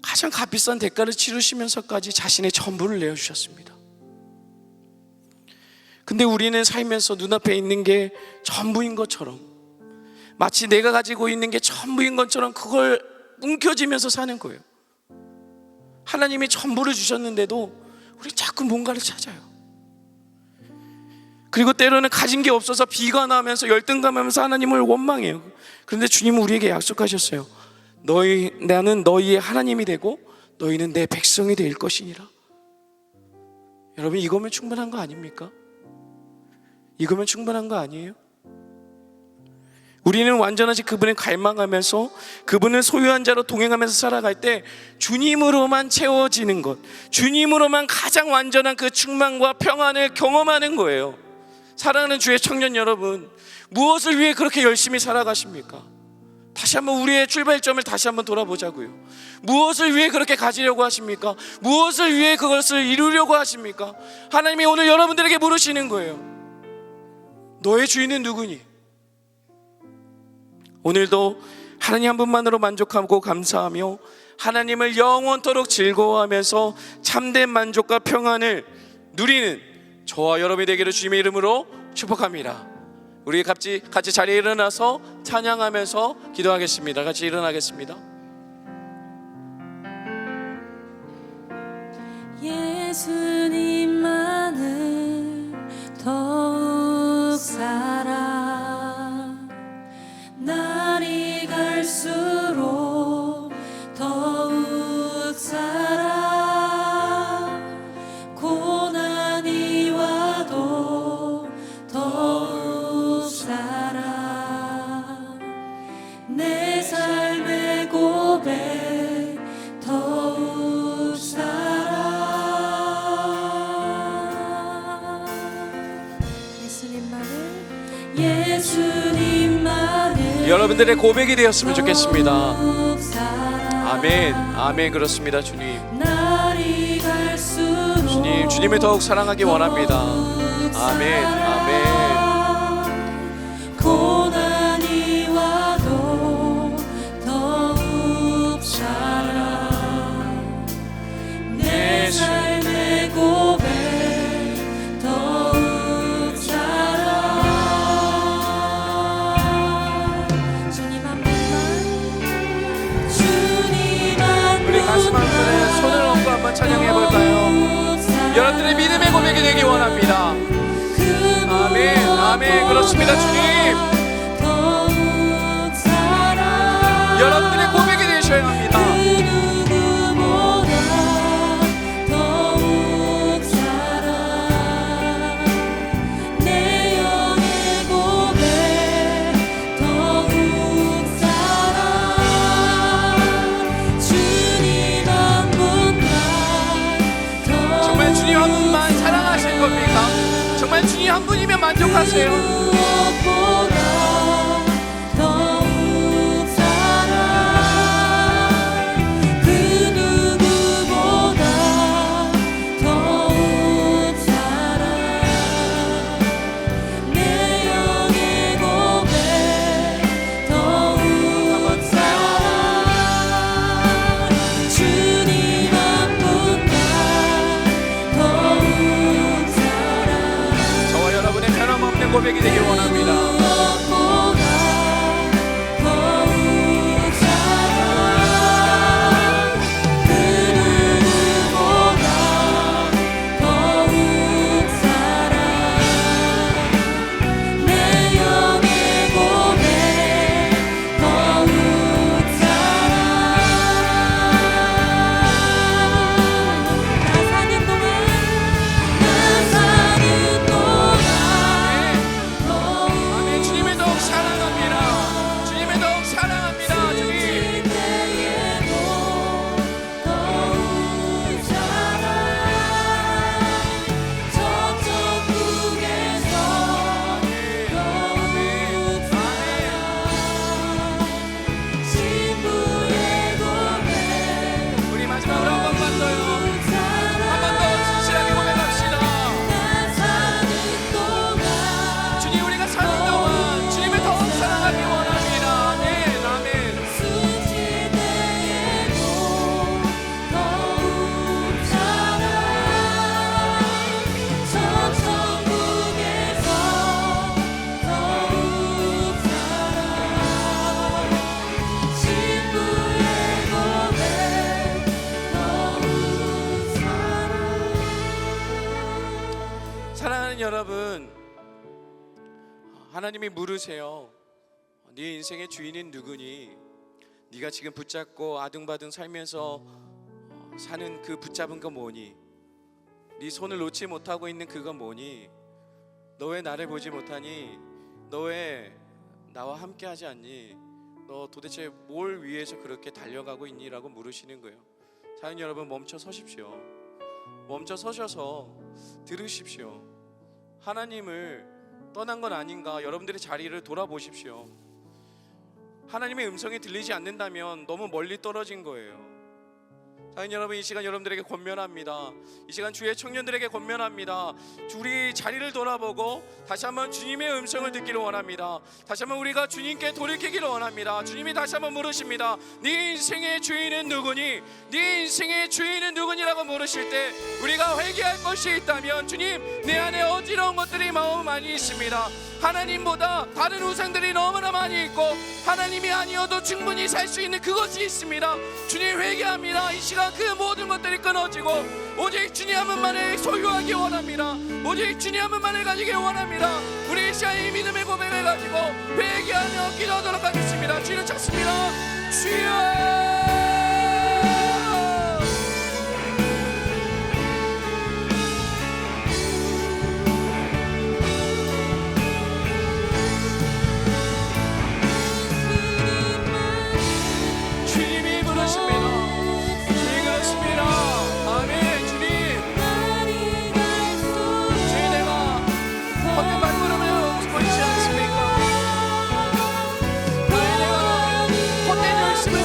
가장 값비싼 대가를 치르시면서까지 자신의 전부를 내어주셨습니다. 근데 우리는 살면서 눈앞에 있는 게 전부인 것처럼, 마치 내가 가지고 있는 게 전부인 것처럼 그걸 움켜쥐면서 사는 거예요. 하나님이 전부를 주셨는데도 우리 자꾸 뭔가를 찾아요. 그리고 때로는 가진 게 없어서 비관하면서 열등감하면서 하나님을 원망해요. 그런데 주님은 우리에게 약속하셨어요. 나는 너희의 하나님이 되고 너희는 내 백성이 될 것이니라. 여러분, 이거면 충분한 거 아닙니까? 이거면 충분한 거 아니에요? 우리는 완전하지 그분을 갈망하면서 그분을 소유한 자로 동행하면서 살아갈 때 주님으로만 채워지는 것, 주님으로만 가장 완전한 그 충만과 평안을 경험하는 거예요. 사랑하는 주의 청년 여러분, 무엇을 위해 그렇게 열심히 살아가십니까? 다시 한번 우리의 출발점을 다시 한번 돌아보자고요. 무엇을 위해 그렇게 가지려고 하십니까? 무엇을 위해 그것을 이루려고 하십니까? 하나님이 오늘 여러분들에게 물으시는 거예요. 너의 주인은 누구니? 오늘도 하나님 한 분만으로 만족하고 감사하며 하나님을 영원토록 즐거워하면서 참된 만족과 평안을 누리는 저와 여러분이 되기를 주님의 이름으로 축복합니다. 우리 같이 자리에 일어나서 찬양하면서 기도하겠습니다. 같이 일어나겠습니다. 예수님만을 더욱 사랑 날이 갈수록 더욱 사랑 고난이 와도 더욱 사랑 내 삶의 고백 더욱 사랑 예수님만을 여러분들의 고백이 되었으면 좋겠습니다. 아멘, 아멘. 그렇습니다. 주님, 주님을 더욱 사랑하기 원합니다. 아멘, 아멘. 고난이 와도 더욱 사랑 내 삶의 고백 더욱 사랑 주님 한 찬양해 볼까요? 여러분들의 믿음의 고백이 되기 원합니다. 아멘, 아멘. 그렇습니다, 주님. 여러분들의 고백이 되셔야 합니다. 정말 주님 한 분만 사랑하실 겁니까? 정말 주님 한 분이면 만족하세요? 저와 여러분의 변함없는 고백이 되길 원합니다. 아멘. 주님을 더욱 사랑합니다. 주님을 더욱 사랑합니다. 주님. 우리 마지막으로 한 번만 더요. 한 번 더 진실하게 고백합시다. 주님, 우리가 사는 동안 주님을 더욱 사랑하기 원합니다. 아멘, 아멘. 사랑하는 여러분, 하나님이 물으세요. 네 인생의 주인은 누구니? 네가 지금 붙잡고 아둥바둥 살면서 사는 그 붙잡은 거 뭐니? 네 손을 놓지 못하고 있는 그거 뭐니? 너 왜 나를 보지 못하니? 너 왜 나와 함께 하지 않니? 너 도대체 뭘 위해서 그렇게 달려가고 있니? 라고 물으시는 거예요. 사랑하는 여러분, 멈춰 서십시오. 멈춰 서셔서 들으십시오. 하나님을 떠난 건 아닌가? 여러분들의 자리를 돌아보십시오. 하나님의 음성이 들리지 않는다면 너무 멀리 떨어진 거예요. 사랑하는 여러분, 이 시간 여러분들에게 권면합니다. 이 시간 주의 청년들에게 권면합니다. 우리 자리를 돌아보고 다시 한번 주님의 음성을 듣기를 원합니다. 다시 한번 우리가 주님께 돌이키기를 원합니다. 주님이 다시 한번 물으십니다. 네 인생의 주인은 누구니? 네 인생의 주인은 누구니라고 물으실 때 우리가 회개할 것이 있다면, 주님, 내 안에 어지러운 것들이 너무 많이 있습니다. 하나님보다 다른 우상들이 너무나 많이 있고 하나님이 아니어도 충분히 살 수 있는 그것이 있습니다. 주님, 회개합니다. 이 시간 그 모든 것들이 끊어지고 오직 주님 한 분만을 소유하기 원합니다. 오직 주님 한 분만을 가지기 원합니다. 우리 이 시간 이 믿음의 고백을 가지고 회개하며 기도하도록 하겠습니다. 주님 찾습니다. 주여, 주님이 부르십니다. 주님 그렇습니다. 아멘. 주님 내가 헛된 발걸음을 보이지 않습니까? 내가 헛된 열심을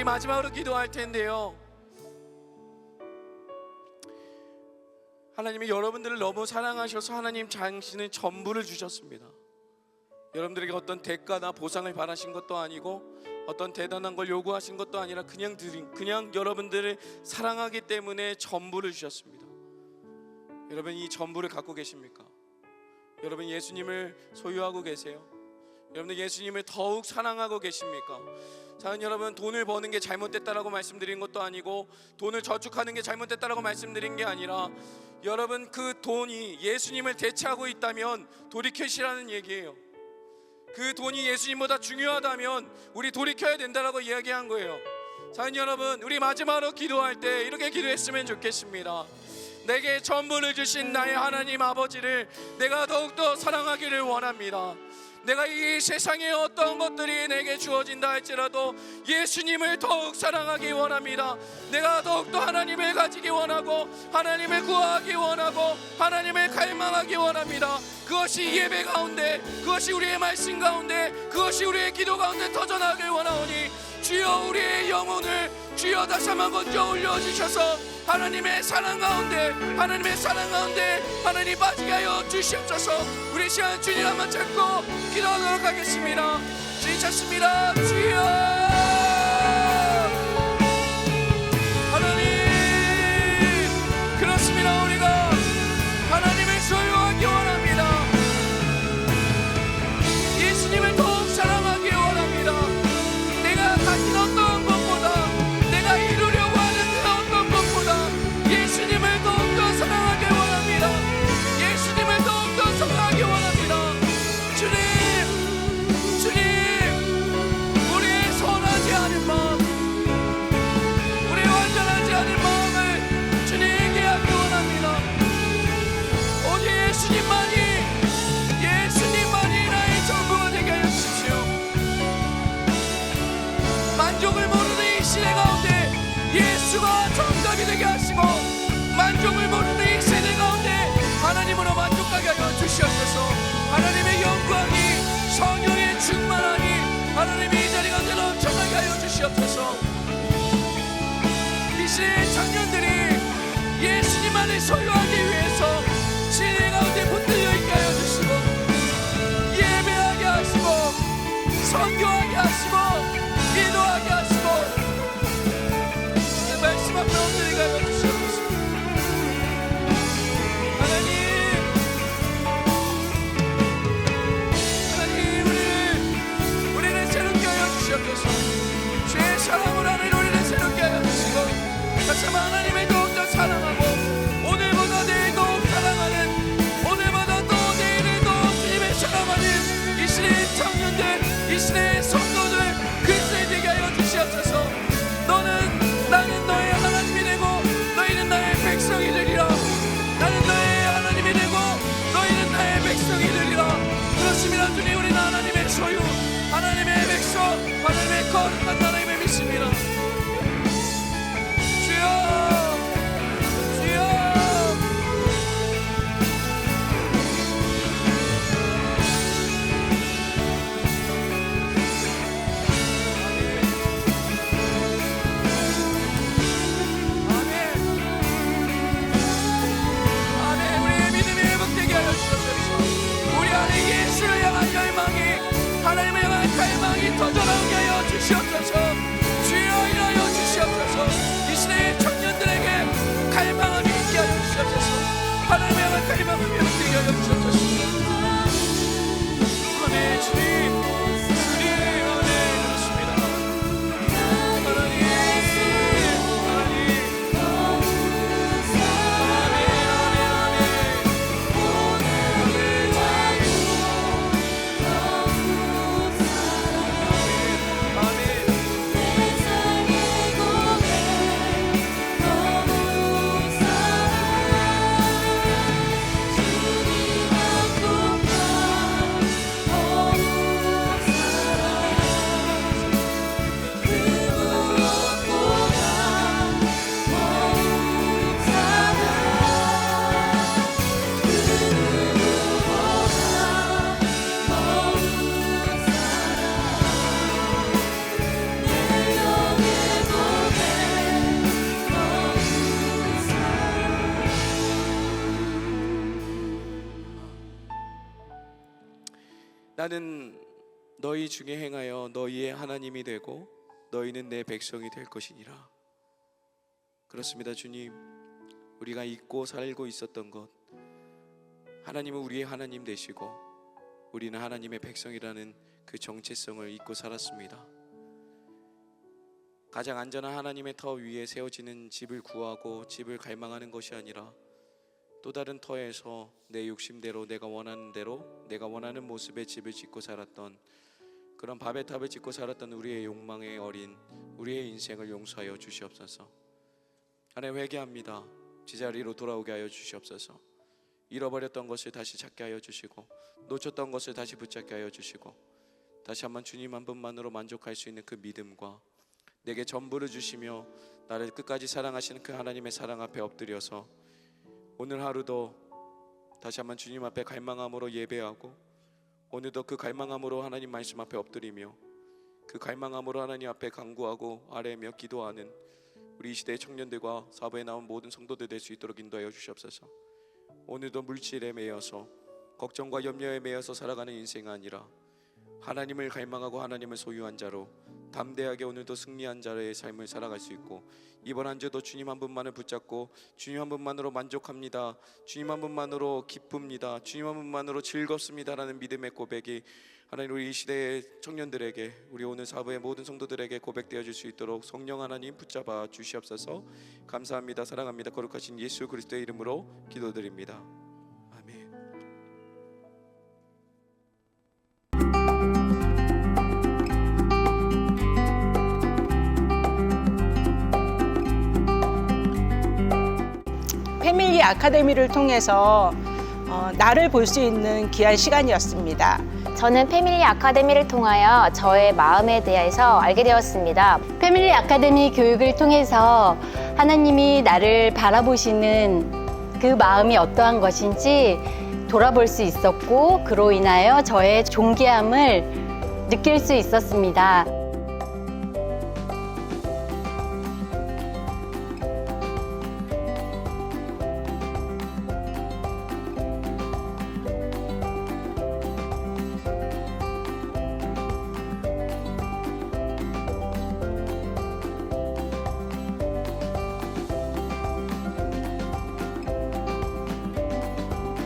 우리 마지막으로 기도할 텐데요. 하나님이 여러분들을 너무 사랑하셔서 하나님 당신은 전부를 주셨습니다. 여러분들에게 어떤 대가나 보상을 바라신 것도 아니고 어떤 대단한 걸 요구하신 것도 아니라 그냥 여러분들을 사랑하기 때문에 전부를 주셨습니다. 여러분, 이 전부를 갖고 계십니까? 여러분, 예수님을 소유하고 계세요? 여러분들 예수님을 더욱 사랑하고 계십니까? 자, 여러분, 돈을 버는 게 잘못됐다라고 말씀드린 것도 아니고 돈을 저축하는 게 잘못됐다라고 말씀드린 게 아니라 여러분, 그 돈이 예수님을 대체하고 있다면 돌이키시라는 얘기예요. 그 돈이 예수님보다 중요하다면 우리 돌이켜야 된다라고 이야기한 거예요. 자, 여러분, 우리 마지막으로 기도할 때 이렇게 기도했으면 좋겠습니다. 내게 전부를 주신 나의 하나님 아버지를 내가 더욱더 사랑하기를 원합니다. 내가 이 세상에 어떤 것들이 내게 주어진다 할지라도 예수님을 더욱 사랑하기 원합니다. 내가 더욱더 하나님을 가지기 원하고 하나님을 구하기 원하고 하나님을 갈망하기 원합니다. 그것이 예배 가운데, 그것이 우리의 말씀 가운데, 그것이 우리의 기도 가운데 터져나가길 원하오니 주여, 우리의 영혼을 주여 다시 한번 건져 올려주셔서 하나님의 사랑 가운데, 하나님의 사랑 가운데 하나님 빠지게 하여 주시옵소서. 우리 시간 주님 한번 잡고 기도하도록 하겠습니다. 주님 찾습니다. 주여, 하나님, 그렇습니다. 우리가 하나님을 소유하기 원합니다. 예수님을 더욱 사랑하기 원합니다. 내가 가진 어떤 것보다, 내가 이루려고 하는 그 어떤 것보다 예수님을 더욱더 사랑하기 원합니다. 예수님을 더욱더 사랑하기 원합니다. 주님, 우리의 선하지 않은 마음, 우리의 완전하지 않은 마음을 주님에게 하기 원합니다. 오직 예수님만이 나의 전부가 되게 하여 주십시오. 만족을 모르는 이 시대 가운데 예수가 정답이 되게 하시고, 만족을 모르는 이 세대 가운데 하나님으로 만족하게 하여 주시옵소서. 하나님의 영광이, 성령의 충만하니 하나님의 이 자리 가운데 넘쳐나게 하여 주시옵소서. 이 시대의 청년들이 예수님만을 소유하기 위해서 시대 가운데 붙들려 있게 하여 주시고, 예배하게 하시고, 선교하게 하시고, 기도하게 하시고, 그 말씀 앞에 엎드리게 하여 주시옵소서. 하나님, 우리를 새롭게 하여 주시옵소서. 주의 사랑으로 하나님 우리를 새롭게 하여 주시고, 다시 한번 하나님을 더욱더 사랑하고 오늘보다 내일 더욱 사랑하는, 오늘보다 또 내일을 더 주님을 사랑하는 이 시대의 청년들, 이 시대의 성도들 그리스도에 되게 하여 주시옵소서. 나는 너의 하나님이 되고 너희는 나의 백성이 되리라. 나는 너의 하나님이 되고 너희는 나의 백성이 되리라. 그렇습니다. 주님, 우리는 하나님의 소유, 하나님의 백성, 하나님의 거룩한 나라임을 믿습니다. 하나님을 향한 갈망이 터져나오게 하여 주시옵소서. 주여, 일하여 주시옵소서. 이 시대의 청년들에게 갈망함이 있게 하여 주시옵소서. 하나님을 향한 갈망을 회복되게 하여 주시옵소서. 아멘. 주님, 아멘. 그렇습니다. 하나님, 나는 너희 중에 행하여 너희의 하나님이 되고 너희는 내 백성이 될 것이니라. 그렇습니다. 주님, 우리가 잊고 살고 있었던 것, 하나님은 우리의 하나님 되시고 우리는 하나님의 백성이라는 그 정체성을 잊고 살았습니다. 가장 안전한 하나님의 터 위에 세워지는 집을 구하고 집을 갈망하는 것이 아니라 또 다른 터에서 내 욕심대로 내가 원하는 대로 내가 원하는 모습의 집을 짓고 살았던 그런 밥의 탑을 짓고 살았던 우리의 욕망에 어린 우리의 인생을 용서하여 주시옵소서. 하나님, 회개합니다. 제자리로 돌아오게 하여 주시옵소서. 잃어버렸던 것을 다시 찾게 하여 주시고 놓쳤던 것을 다시 붙잡게 하여 주시고 다시 한번 주님 한 분만으로 만족할 수 있는 그 믿음과 내게 전부를 주시며 나를 끝까지 사랑하시는 그 하나님의 사랑 앞에 엎드려서 오늘 하루도 다시 한번 주님 앞에 갈망함으로 예배하고 오늘도 그 갈망함으로 하나님 말씀 앞에 엎드리며 그 갈망함으로 하나님 앞에 간구하고 아뢰며 기도하는 우리 이 시대의 청년들과 사부에 나온 모든 성도들 될 수 있도록 인도하여 주시옵소서. 오늘도 물질에 매여서 걱정과 염려에 매여서 살아가는 인생이 아니라 하나님을 갈망하고 하나님을 소유한 자로 담대하게 오늘도 승리한 자의 삶을 살아갈 수 있고 이번 한 주도 주님 한 분만을 붙잡고 주님 한 분만으로 만족합니다, 주님 한 분만으로 기쁩니다, 주님 한 분만으로 즐겁습니다라는 믿음의 고백이 하나님 우리 이 시대의 청년들에게 우리 오늘 사부의 모든 성도들에게 고백되어 줄 수 있도록 성령 하나님 붙잡아 주시옵소서. 감사합니다. 사랑합니다. 거룩하신 예수 그리스도의 이름으로 기도드립니다. 아멘. 패밀리 아카데미를 통해서 나를 볼 수 있는 귀한 시간이었습니다. 저는 패밀리 아카데미를 통하여 저의 마음에 대해서 알게 되었습니다. 패밀리 아카데미 교육을 통해서 하나님이 나를 바라보시는 그 마음이 어떠한 것인지 돌아볼 수 있었고 그로 인하여 저의 존귀함을 느낄 수 있었습니다.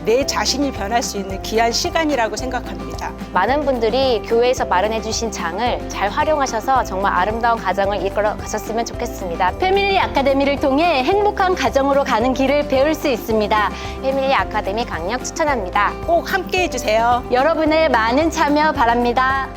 내 자신이 변할 수 있는 귀한 시간이라고 생각합니다. 많은 분들이 교회에서 마련해 주신 장을 잘 활용하셔서 정말 아름다운 가정을 이끌어 가셨으면 좋겠습니다. 패밀리 아카데미를 통해 행복한 가정으로 가는 길을 배울 수 있습니다. 패밀리 아카데미 강력 추천합니다. 꼭 함께 해주세요. 여러분의 많은 참여 바랍니다.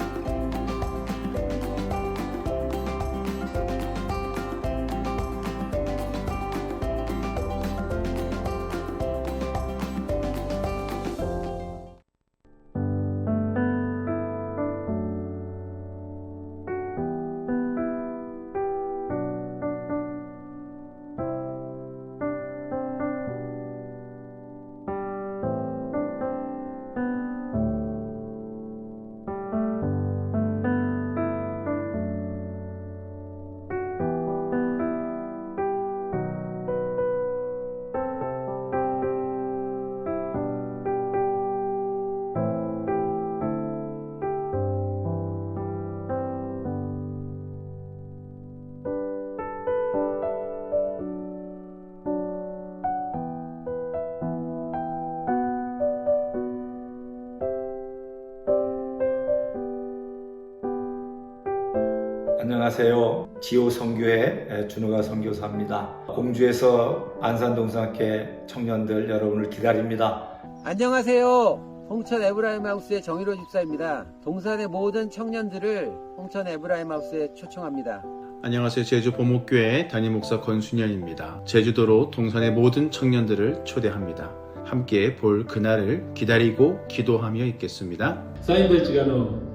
안녕하세요. 지호 선교회 준호가 선교사입니다. 공주에서 안산동산학회 청년들 여러분을 기다립니다. 안녕하세요. 홍천 에브라임 하우스의 정일호 집사입니다. 동산의 모든 청년들을 홍천 에브라임 하우스에 초청합니다. 안녕하세요. 제주 보목교회 담임 목사 권순현입니다. 제주도로 동산의 모든 청년들을 초대합니다. 함께 볼 그날을 기다리고 기도하며 있겠습니다. 사인벨지가노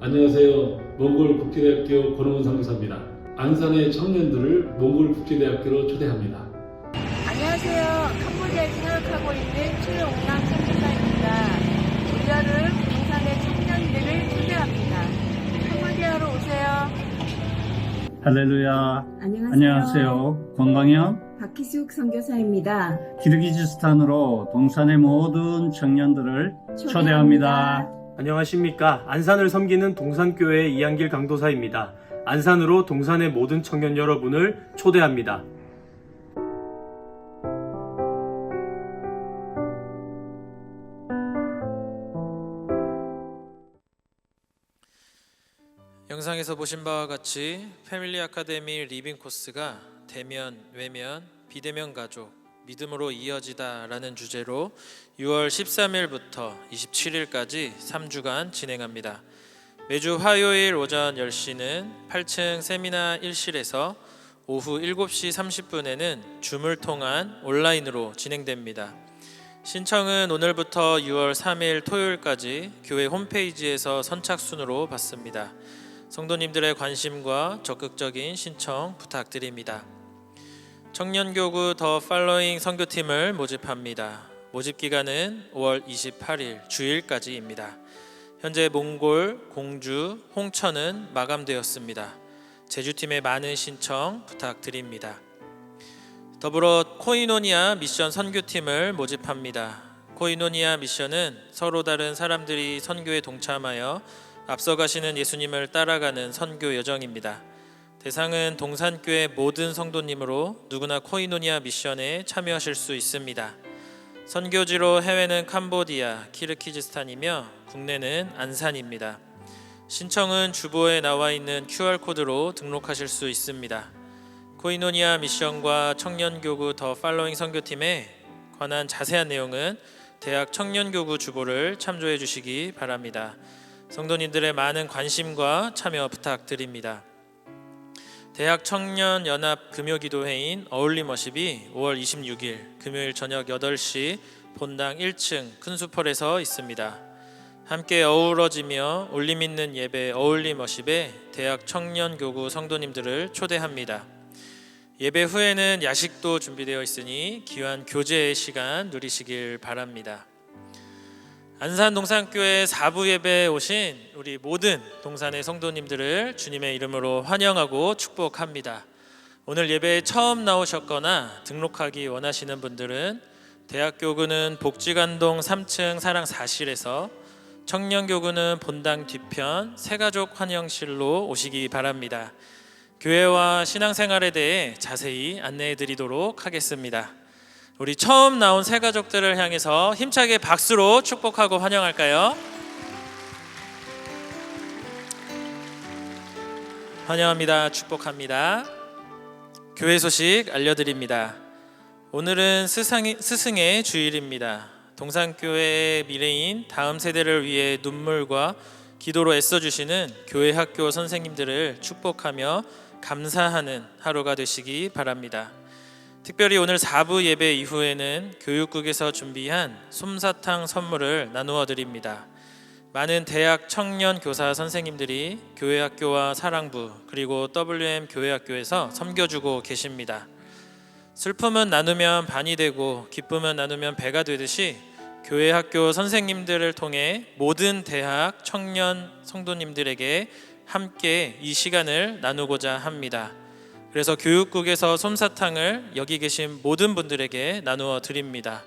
안녕하세요. 몽골 국제대학교 권홍훈 선교사입니다. 안산의 청년들을 몽골 국제대학교로 초대합니다. 안녕하세요. 캄보디아에 생활하고 있는 최용남 선교사입니다. 올여름 동산의 청년들을 초대합니다. 캄보디아로 오세요. 할렐루야. 안녕하세요. 권광현 박희숙 선교사입니다. 키르기즈스탄으로 동산의 모든 청년들을 초대합니다. 안녕하십니까. 안산을 섬기는 동산교회 이한길 강도사입니다. 안산으로 동산의 모든 청년 여러분을 초대합니다. 영상에서 보신 바와 같이 패밀리 아카데미 리빙 코스가 대면, 외면, 비대면 가족, 믿음으로 이어지다 라는 주제로 6월 13일부터 27일까지 3주간 진행합니다. 매주 화요일 오전 10시는 8층 세미나 1실에서 오후 7시 30분에는 줌을 통한 온라인으로 진행됩니다. 신청은 오늘부터 6월 3일 토요일까지 교회 홈페이지에서 선착순으로 받습니다. 성도님들의 관심과 적극적인 신청 부탁드립니다. 청년교구 더 팔로잉 선교팀을 모집합니다. 모집 기간은 5월 28일 주일까지입니다. 현재 몽골, 공주, 홍천은 마감되었습니다. 제주팀의 많은 신청 부탁드립니다. 더불어 코이노니아 미션 선교팀을 모집합니다. 코이노니아 미션은 서로 다른 사람들이 선교에 동참하여 앞서가시는 예수님을 따라가는 선교 여정입니다. 대상은 동산교회 모든 성도님으로 누구나 코이노니아 미션에 참여하실 수 있습니다. 선교지로 해외는 캄보디아, 키르기즈스탄이며 국내는 안산입니다. 신청은 주보에 나와 있는 QR코드로 등록하실 수 있습니다. 코이노니아 미션과 청년교구 더 팔로잉 선교팀에 관한 자세한 내용은 대학 청년교구 주보를 참조해 주시기 바랍니다. 성도님들의 많은 관심과 참여 부탁드립니다. 대학 청년연합 금요기도회인 어울림워십이 5월 26일 금요일 저녁 8시 본당 1층 큰수펄에서 있습니다. 함께 어우러지며 올림 있는 예배 어울림워십에 대학 청년교구 성도님들을 초대합니다. 예배 후에는 야식도 준비되어 있으니 귀한 교제의 시간 누리시길 바랍니다. 안산 동산교회 4부 예배에 오신 우리 모든 동산의 성도님들을 주님의 이름으로 환영하고 축복합니다. 오늘 예배에 처음 나오셨거나 등록하기 원하시는 분들은 대학교구는 복지관동 3층 사랑 4실에서, 청년교구는 본당 뒤편 새가족 환영실로 오시기 바랍니다. 교회와 신앙생활에 대해 자세히 안내해 드리도록 하겠습니다. 우리 처음 나온 새 가족들을 향해서 힘차게 박수로 축복하고 환영할까요? 환영합니다. 축복합니다. 교회 소식 알려드립니다. 오늘은 스승의 주일입니다. 동산교회의 미래인 다음 세대를 위해 눈물과 기도로 애써주시는 교회 학교 선생님들을 축복하며 감사하는 하루가 되시기 바랍니다. 특별히 오늘 4부 예배 이후에는 교육국에서 준비한 솜사탕 선물을 나누어 드립니다. 많은 대학 청년 교사 선생님들이 교회학교와 사랑부 그리고 WM 교회학교에서 섬겨주고 계십니다. 슬픔은 나누면 반이 되고 기쁨은 나누면 배가 되듯이 교회학교 선생님들을 통해 모든 대학 청년 성도님들에게 함께 이 시간을 나누고자 합니다. 그래서 교육국에서 솜사탕을 여기 계신 모든 분들에게 나누어 드립니다.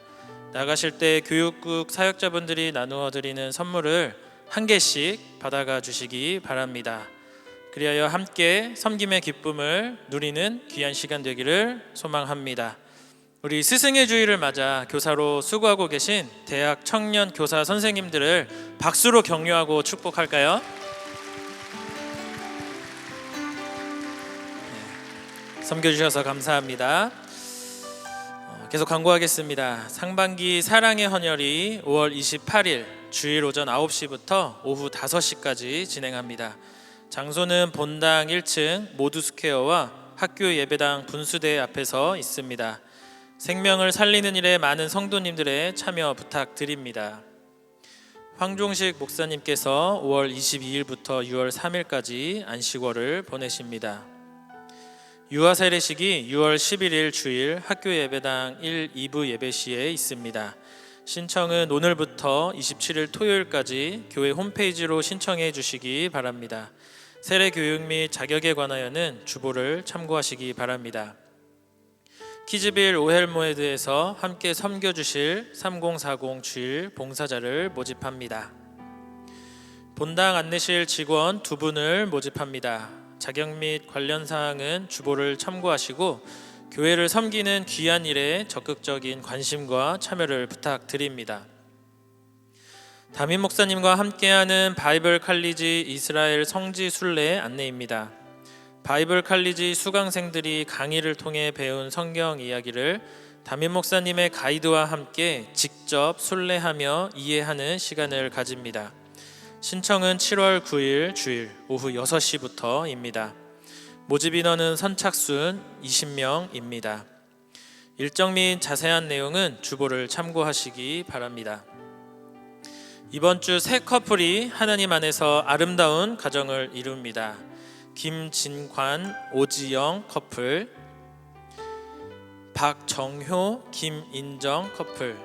나가실 때 교육국 사역자분들이 나누어 드리는 선물을 한 개씩 받아가 주시기 바랍니다. 그리하여 함께 섬김의 기쁨을 누리는 귀한 시간 되기를 소망합니다. 우리 스승의 주일을 맞아 교사로 수고하고 계신 대학 청년 교사 선생님들을 박수로 격려하고 축복할까요? 섬겨주셔서 감사합니다. 계속 광고하겠습니다. 상반기 사랑의 헌혈이 5월 28일 주일 오전 9시부터 오후 5시까지 진행합니다. 장소는 본당 1층 모두스퀘어와 학교 예배당 분수대 앞에서 있습니다. 생명을 살리는 일에 많은 성도님들의 참여 부탁드립니다. 황종식 목사님께서 5월 22일부터 6월 3일까지 안식월을 보내십니다. 유아 세례식이 6월 11일 주일 학교 예배당 1, 2부 예배 시에 있습니다. 신청은 오늘부터 27일 토요일까지 교회 홈페이지로 신청해 주시기 바랍니다. 세례 교육 및 자격에 관하여는 주보를 참고하시기 바랍니다. 키즈빌 오헬모헤드에서 함께 섬겨주실 3040 주일 봉사자를 모집합니다. 본당 안내실 직원 2분을 모집합니다. 자격 및 관련 사항은 주보를 참고하시고 교회를 섬기는 귀한 일에 적극적인 관심과 참여를 부탁드립니다. 담임 목사님과 함께하는 바이블 칼리지 이스라엘 성지 순례 안내입니다. 바이블 칼리지 수강생들이 강의를 통해 배운 성경 이야기를 담임 목사님의 가이드와 함께 직접 순례하며 이해하는 시간을 가집니다. 신청은 7월 9일 주일 오후 6시부터입니다. 모집 인원은 선착순 20명입니다. 일정 및 자세한 내용은 주보를 참고하시기 바랍니다. 이번 주 새 커플이 하나님 안에서 아름다운 가정을 이룹니다. 김진관, 오지영 커플, 박정효, 김인정 커플,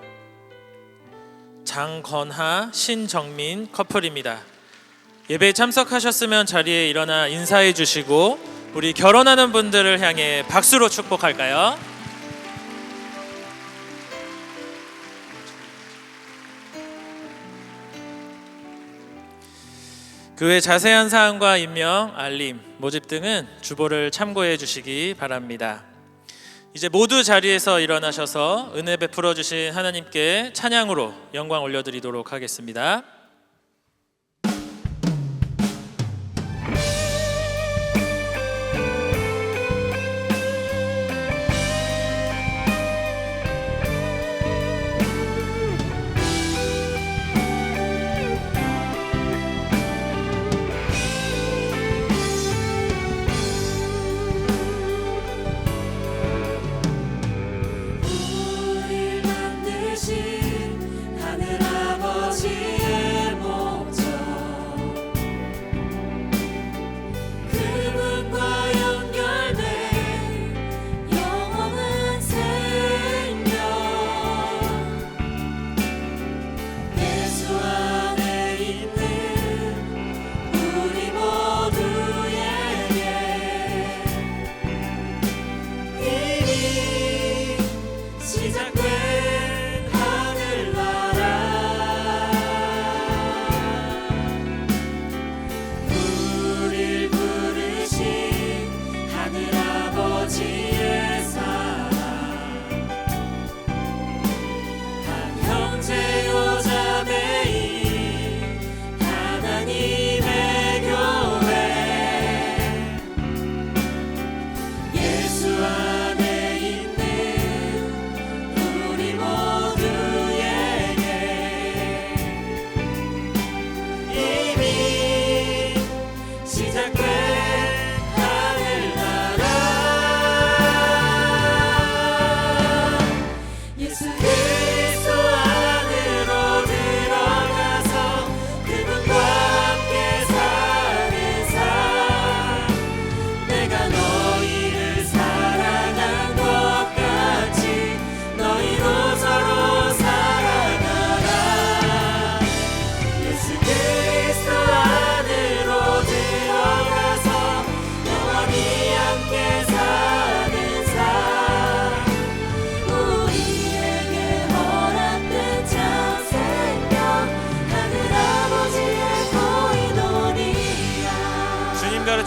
장건하, 신정민 커플입니다. 예배에 참석하셨으면 자리에 일어나 인사해 주시고 우리 결혼하는 분들을 향해 박수로 축복할까요? 그 외 자세한 사항과 임명, 알림, 모집 등은 주보를 참고해 주시기 바랍니다. 이제 모두 자리에서 일어나셔서 은혜 베풀어 주신 하나님께 찬양으로 영광 올려드리도록 하겠습니다.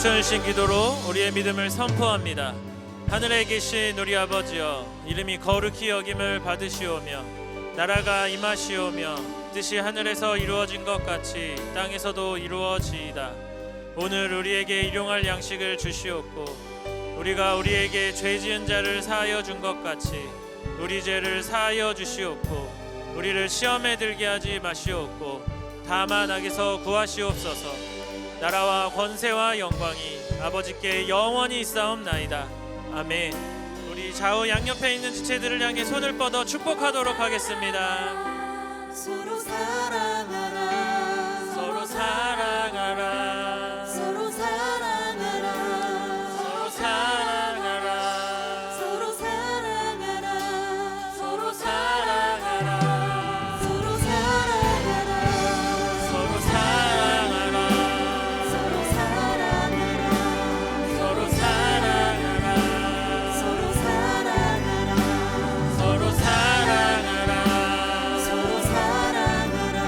가르쳐주신 기도로 우리의 믿음을 선포합니다. 하늘에 계신 우리 아버지여, 이름이 거룩히 여김을 받으시오며 나라가 임하시오며 뜻이 하늘에서 이루어진 것 같이 땅에서도 이루어지이다. 오늘 우리에게 일용할 양식을 주시옵고 우리가 우리에게 죄 지은 자를 사하여 준 것 같이 우리 죄를 사하여 주시옵고 우리를 시험에 들게 하지 마시옵고 다만 악에서 구하시옵소서. 나라와 권세와 영광이 아버지께 영원히 있사옵나이다. 아멘. 우리 좌우 양옆에 있는 지체들을 향해 손을 뻗어 축복하도록 하겠습니다. 서로 사랑하라. 서로 사랑하라. 서로 사랑하라. 서로 사랑하라. 서로 사랑하라. 서로 사랑하라. 서로 사랑하라. 서로 사랑하라. 서로 사랑하라. 서로 사랑하라. 서로 사랑하라. 서로 사랑하라. 서로 사랑하라.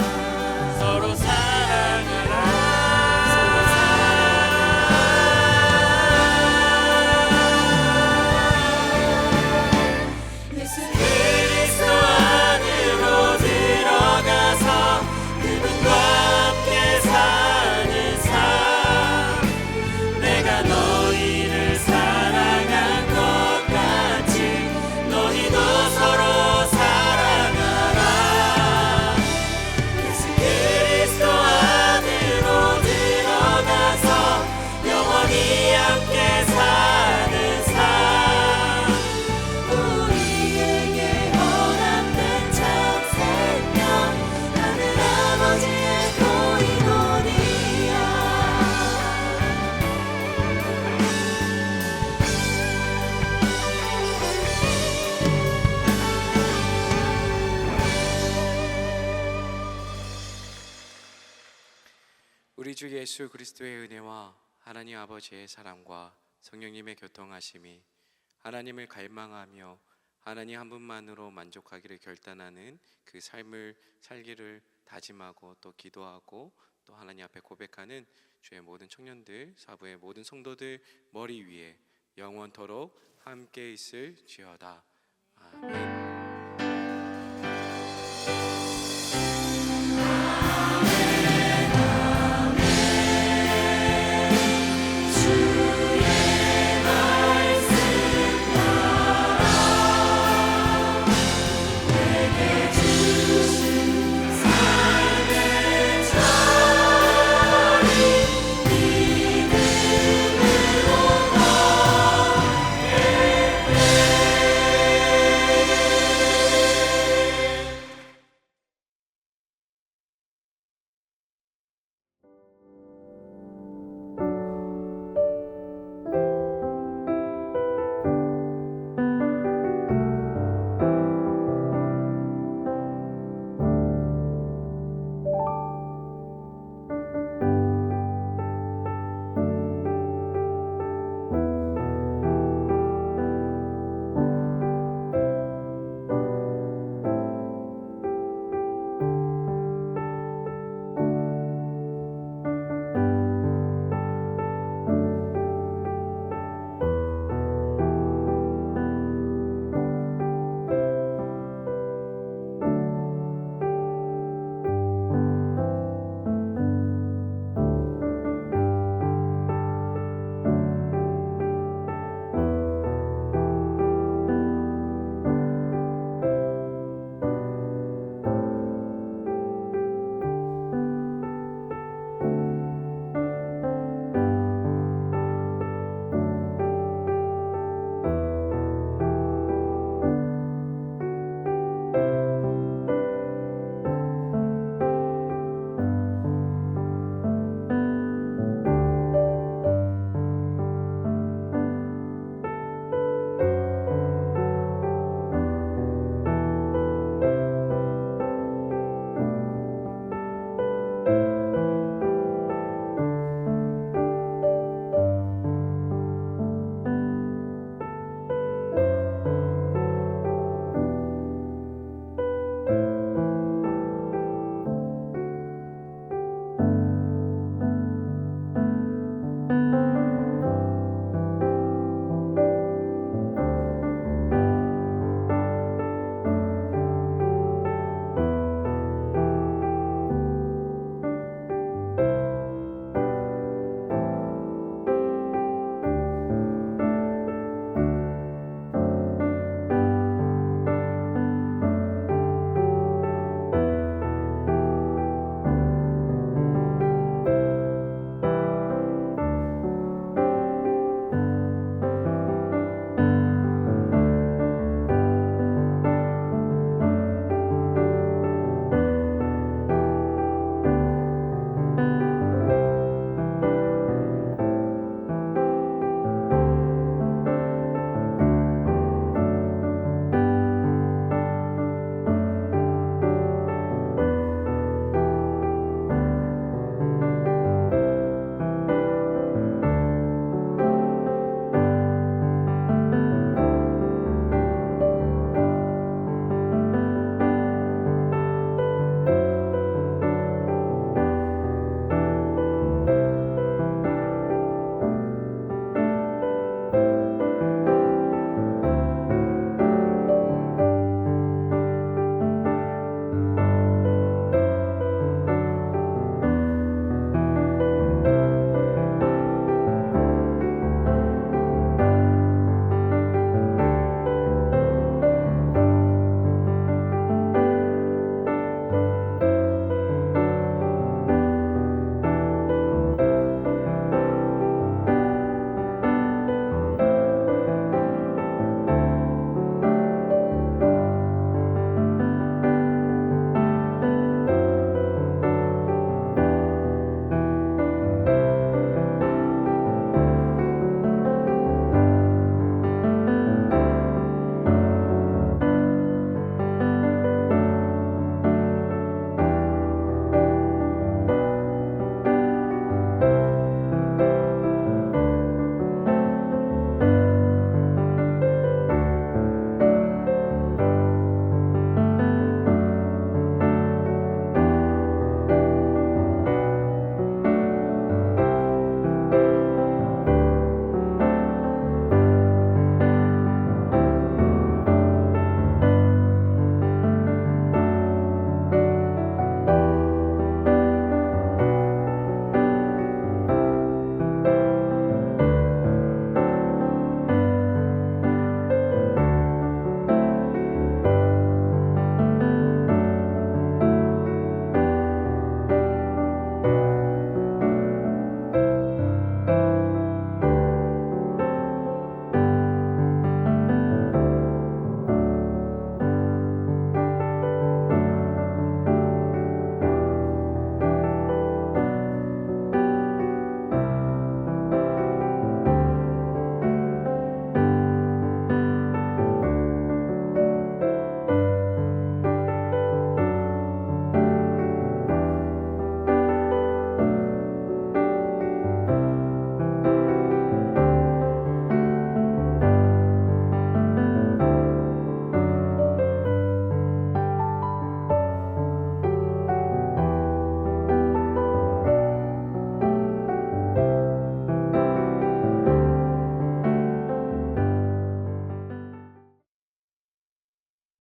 예수 그리스도의 은혜와 하나님 아버지의 사랑과 성령님의 교통하심이 하나님을 갈망하며 하나님 한 분만으로 만족하기를 결단하는 그 삶을 살기를 다짐하고 또 기도하고 또 하나님 앞에 고백하는 주의 모든 청년들, 사부의 모든 성도들 머리 위에 영원토록 함께 있을지어다. 아멘.